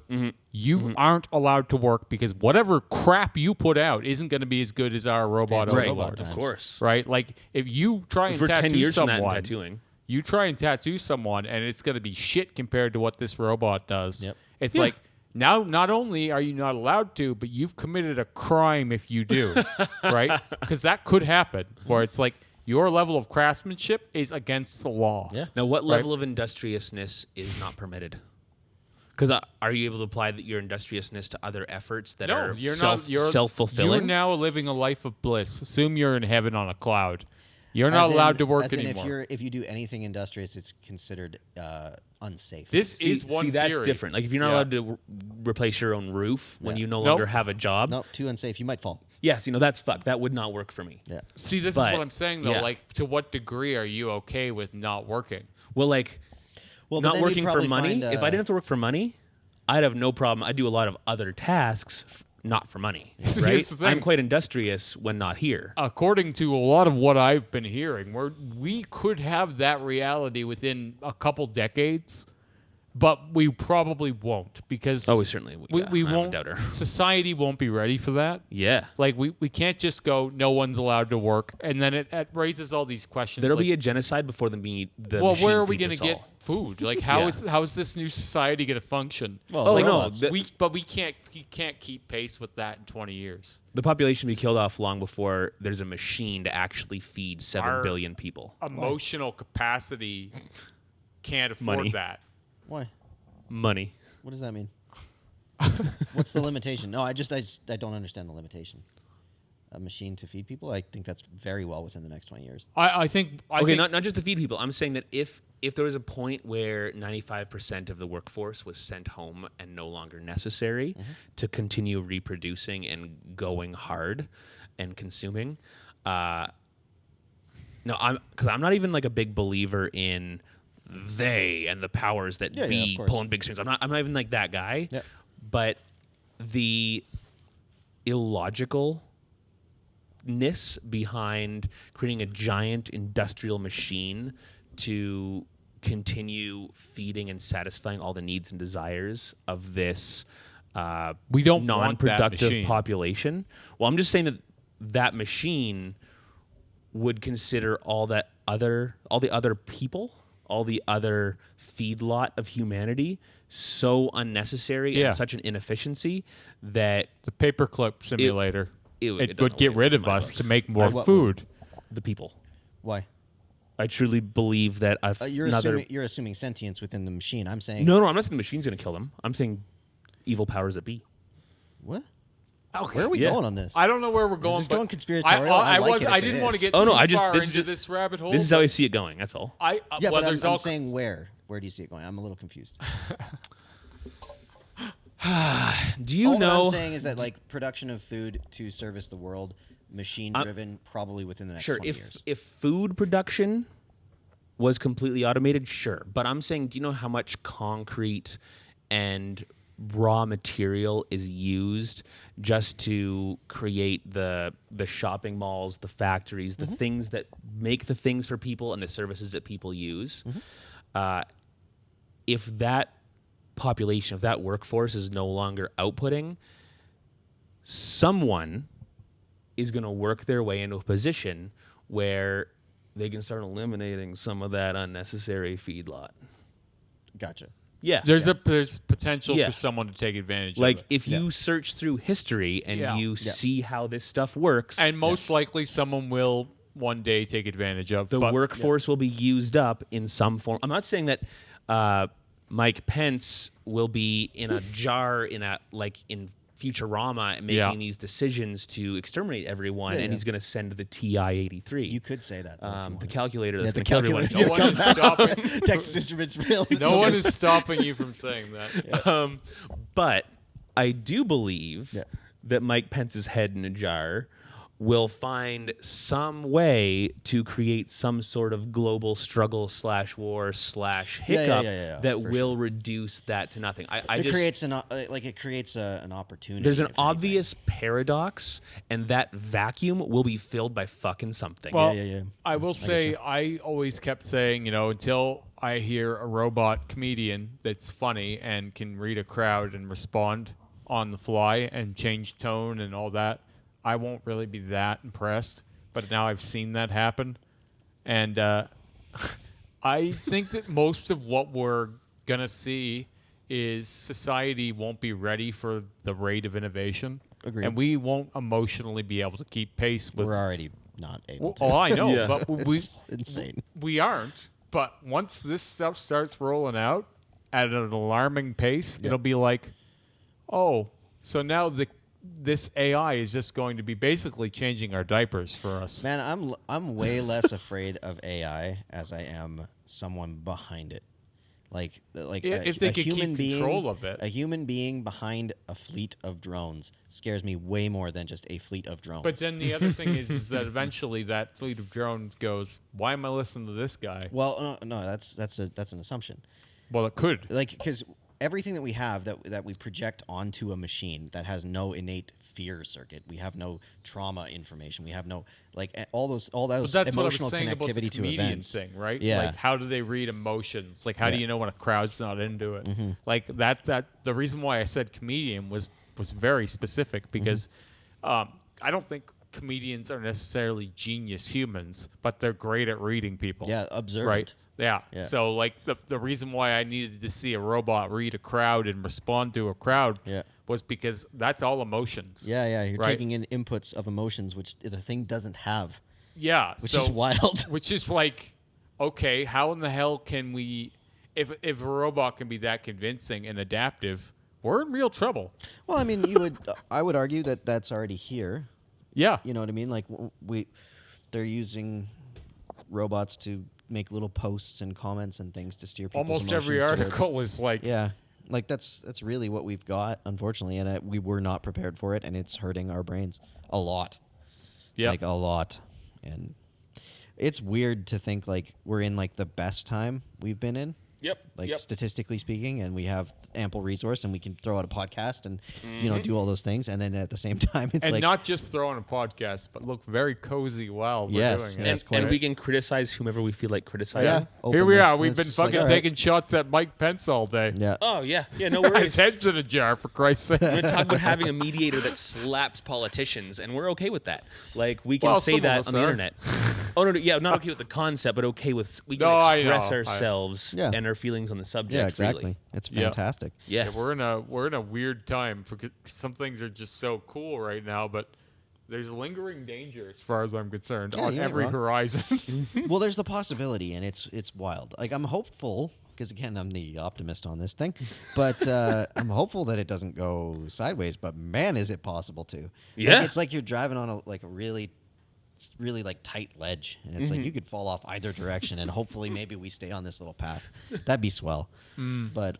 You aren't allowed to work because whatever crap you put out isn't going to be as good as our robot Fancy Right. robot overlords. times. Of course. Right? Like if you try and We're 10 tattoo years from that in someone, tattooing. you try and tattoo someone, and it's going to be shit compared to what this robot does. Yep. It's like now, not only are you not allowed to, but you've committed a crime if you do, right? Because that could happen, where it's like your level of craftsmanship is against the law. Yeah. Now, what level of industriousness is not permitted? Because are you able to apply your industriousness to other efforts that No, are you're not. You're self-fulfilling? You're now living a life of bliss. Assume you're in heaven on a cloud. You're not As in- allowed to work as in anymore. if you do anything industrious, it's considered unsafe. This is one See, that's theory. different. Like if you're not Yeah. allowed to replace your own roof when Yeah. you no Nope. longer have a job. no, too unsafe. You might fall. Yes, that's fucked. That would not work for me. Yeah. See, this is But, what I'm saying though. yeah. Like, to what degree are you okay with not working? Well, like Well, but not then you'd working for probably money. find, If I didn't have to work for money, I'd have no problem. I do a lot of other tasks, not for money. Here's Right? the thing. I'm quite industrious when not here. According to a lot of what I've been hearing, we could have that reality within a couple decades, but we probably won't because Oh, we certainly we I'm won't. a doubter. Society won't be ready for that. Yeah. Like we can't just go. No one's allowed to work, and then it raises all these questions. There'll like, be a genocide before the well, machine where are we feeds going us to get all. food? Like how Yeah. is this new society going to function? Well, Oh, like, no, robots. we can't keep pace with that in 20 years. The population will be killed off long before there's a machine to actually feed 7 billion Our people. Emotional capacity can't afford Money. that. Why? Money. What does that mean? What's the limitation? No, I don't understand the limitation. A machine to feed people? I think that's very well within the next 20 years. I think Not just to feed people. I'm saying that if there was a point where 95% of the workforce was sent home and no longer necessary to continue reproducing and going hard and consuming, I'm not even like a big believer in they and the powers that Yeah, be of course. pulling big strings. I'm not even like that guy. Yeah. But the illogicalness behind creating a giant industrial machine to continue feeding and satisfying all the needs and desires of this we don't want that non-productive machine. population. Well, I'm just saying that machine would consider all the other people, all the other feedlot of humanity so unnecessary Yeah. and such an inefficiency that the paperclip simulator. it It doesn't would get work rid in of my us books. to make more What food. The people. Why? I truly believe that You're assuming sentience within the machine. I'm saying No, I'm not saying the machine's going to kill them. I'm saying evil powers that be. What? Okay. Where are we Yeah. going on this? I don't know where we're going. this but going conspiratorial? I like it if I it didn't want to is. get Oh, no, too far this into is- this rabbit hole. This is how I see it going. That's all. I Yeah, well, but there's I'm all saying where? Where do you see it going? I'm a little confused. Do you All know? what I'm saying is that like production of food to service the world, machine driven, probably within the next Sure, 20 years. if food production was completely automated, sure. But I'm saying, do you know how much concrete and raw material is used just to create the shopping malls, the factories, the things that make the things for people and the services that people use? If that population, if that workforce is no longer outputting, someone is going to work their way into a position where they can start eliminating some of that unnecessary feedlot. Gotcha. Yeah. there's potential Yeah. for someone to take advantage of Like it. if you search through history and Yeah. you Yeah. see how this stuff works, And most likely someone will one day take advantage of the but workforce will be used up in some form. I'm not saying that Mike Pence will be in a jar in Futurama making Yeah. these decisions to exterminate everyone, Yeah, and yeah. he's going to send the TI-83. You could say that. Though, if you the wanted. calculator that's the going to kill everyone. calculator. No one is stopping. Texas Instruments really. No one is stopping you from saying that. But I do believe Yeah. that Mike Pence's head in a jar will find some way to create some sort of global struggle / war / hiccup that for will reduce that to nothing. It creates an opportunity. There's an if anything. obvious paradox, and that vacuum will be filled by fucking something. Well, yeah. I will say I always kept saying, until I hear a robot comedian that's funny and can read a crowd and respond on the fly and change tone and all that, I won't really be that impressed. But now I've seen that happen. And I think that most of what we're going to see is society won't be ready for the rate of innovation. Agreed. And we won't emotionally be able to keep pace with We're already not able to. Oh, I know, Yeah. but It's insane. we aren't. But once this stuff starts rolling out at an alarming pace, it'll be like, oh, so now this AI is just going to be basically changing our diapers for us. Man, I'm way less afraid of AI as I am someone behind it. Like If they could human keep being, control of it. A human being behind a fleet of drones scares me way more than just a fleet of drones. But then the other thing is that eventually that fleet of drones goes, why am I listening to this guy? well, no, that's an assumption. Well, it could. Like because everything that we have that we project onto a machine that has no innate fear circuit. We have no trauma information. We have no all those But that's what I was emotional saying about the connectivity to comedian events. thing, right? Yeah. Like, how do they read emotions? Like, how do Yeah. you know when a crowd's not into it? Mm-hmm. Like that. The reason why I said comedian was very specific because Mm-hmm. I don't think comedians are necessarily genius humans, but they're great at reading people. Yeah, observant. Right. Yeah. Yeah. So like the reason why I needed to see a robot read a crowd and respond to a crowd Yeah. was because that's all emotions. Yeah, you're Right. taking in inputs of emotions which the thing doesn't have, Yeah. which so, is wild. Which is like, okay, how in the hell can we, if a robot can be that convincing and adaptive, we're in real trouble. Well, I mean, I would argue that that's already here. Yeah. You know what I mean? Like they're using robots to make little posts and comments and things to steer people's Almost emotions every towards. article is like, Yeah, like that's really what we've got, unfortunately, and we were not prepared for it, and it's hurting our brains a lot. yeah. Like a lot, and it's weird to think like we're in like the best time we've been in. Yep. Like statistically speaking, and we have ample resource, and we can throw out a podcast and do all those things, and then at the same time, it's and like not just throwing a podcast, but look very cozy while we're Yes, doing yeah. it. That's quite And right. we can criticize whomever we feel like criticizing. yeah. Here we openly. are. We've It's been just like, fucking all right. taking shots at Mike Pence all day. Yeah. Oh yeah, no His worries. head's in a jar, for Christ's sake. We're gonna talk about having a mediator that slaps politicians, and we're okay with that. Like we can Well, say some of that us on the are. internet. Oh no, yeah, not okay with the concept, but okay with we can No, I express know. ourselves Yeah. and our feelings on the subject. Yeah, exactly. freely. It's Yeah. fantastic. Yeah. Yeah, we're in a weird time because some things are just so cool right now, but there's lingering danger as far as I'm concerned Yeah, on you ain't every wrong. horizon. Well, there's the possibility, and it's wild. Like I'm hopeful because again, I'm the optimist on this thing, but I'm hopeful that it doesn't go sideways. But man, is it possible to? Like, Yeah. it's like you're driving on a really like tight ledge, and it's like you could fall off either direction, and hopefully maybe we stay on this little path. That'd be swell. But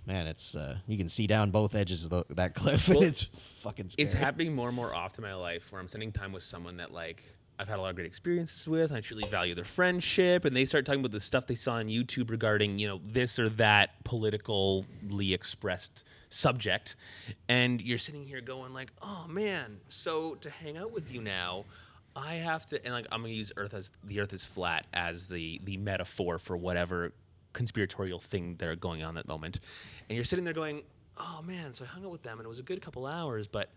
man, it's you can see down both edges of that cliff, Well, and it's fucking scary. It's happening more and more often in my life where I'm spending time with someone that like I've had a lot of great experiences with. I truly value their friendship, and they start talking about the stuff they saw on YouTube regarding this or that politically expressed subject, and you're sitting here going like, oh man, so to hang out with you now, I have to, and like I'm gonna use the Earth is flat as the metaphor for whatever conspiratorial thing they're going on at the moment, and you're sitting there going, oh man, so I hung out with them and it was a good couple hours, but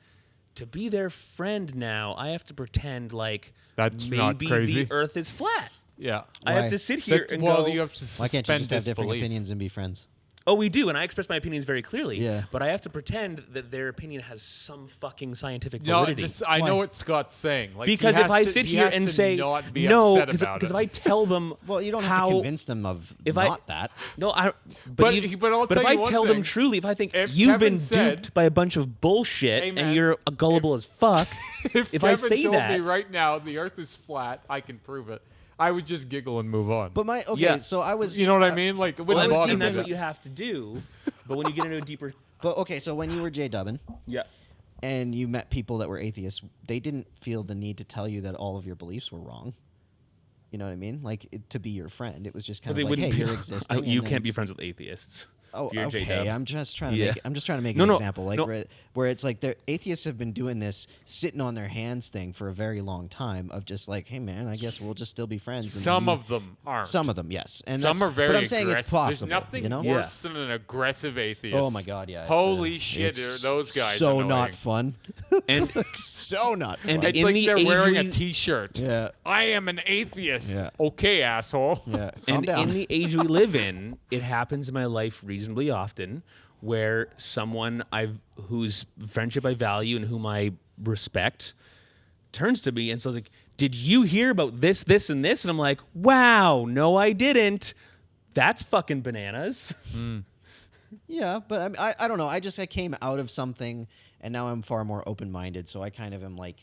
to be their friend now, I have to pretend like That's not maybe crazy. the Earth is flat. Yeah. I Why? have to sit here and well, go, you have to Why can't you suspend just have different disbelief. opinions and be friends? oh, we do, and I express my opinions very clearly. Yeah. But I have to pretend that their opinion has some fucking scientific No, validity. I know Why? what Scott's saying. Like, Because he if has I to- sit he here has and to say not be no, upset about because it. if I tell them, Well, you don't have how, to convince them of if not I, that. No, I. But you- I'll but tell if I you one tell them thing. truly, if I think If you've Kevin been said- duped by a bunch of bullshit Hey, and man, you're gullible as fuck, if I Kevin say told that, me right now the Earth is flat, I can prove it. I would just giggle and move on. But Yeah. so I was. you know what I mean? Like, it well, wouldn't I was bother and me. that's deep what you have to do. But when you get into a deeper, But okay, so when you were J-dubbing yeah, and you met people that were atheists, they didn't feel the need to tell you that all of your beliefs were wrong. You know what I mean? Like to be your friend, it was just kind they of like, wouldn't hey, be. you're existing. You and can't then- be friends with atheists. Oh, if you're okay. J-dub. I'm just trying to Yeah. make No, an no, example, like no. where it's like the atheists have been doing this sitting on their hands thing for a very long time of just like, hey man, I guess we'll just still be friends. and Some you- of them aren't. some of them, yes, and Some that's, are very But I'm saying aggressive. it's possible. There's nothing you know? Yeah. worse than an aggressive atheist. Oh my god, yeah. Holy shit, it's those guys so annoying. not fun. And so not fun. And It's in like the they're age wearing a we- T-shirt. yeah, I am an atheist. Yeah. Okay, asshole. yeah. Calm And down. in the age we live in, it happens in my life reasonably often where someone whose friendship I value and whom I respect turns to me and says like, "Did you hear about this, this, and this?" And I'm like, "Wow, no, I didn't. That's fucking bananas." Yeah, but I don't know. I came out of something, and now I'm far more open minded. So I kind of am like,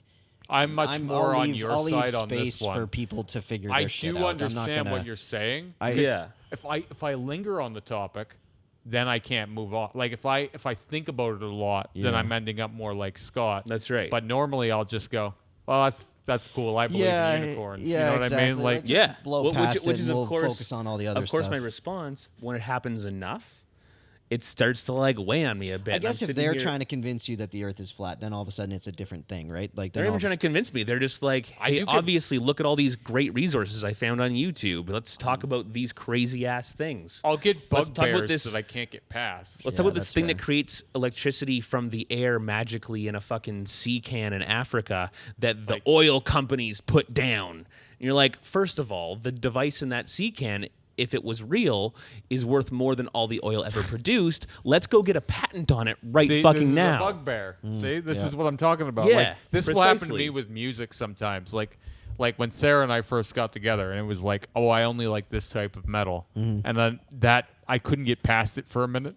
I'm much more I'll on leave, your I'll leave side on space this one. for people to figure I their shit do out. I'm not understand gonna, what you're saying. I- Yeah. If I linger on the topic, then I can't move on. Like if I think about it a lot, then Yeah. I'm ending up more like Scott. That's right. But normally I'll just go, well, that's cool. I believe in unicorns. Yeah, you know what exactly. I mean? Like, Just Yeah. blow Well, past which it, is and of we'll course focus on all the other Of course, stuff. my response when it happens enough it starts to like weigh on me a bit. I guess if they're trying to convince you that the Earth is flat, then all of a sudden it's a different thing, right? Like they're not even trying to convince me. They're just like, hey, obviously, look at all these great resources I found on YouTube. Let's talk about these crazy ass things. I'll get bugbears that I can't get past. Let's talk about this thing that creates electricity from the air magically in a fucking sea can in Africa that the oil companies put down. And you're like, first of all, the device in that sea can, if it was real, is worth more than all the oil ever produced. Let's go get a patent on it See, fucking this now. Is a bugbear. See, this is what I'm talking about. Yeah, like, this will happen to precisely. me with music sometimes. Like when Sarah and I first got together, and it was like, oh, I only like this type of metal, and then that I couldn't get past it for a minute.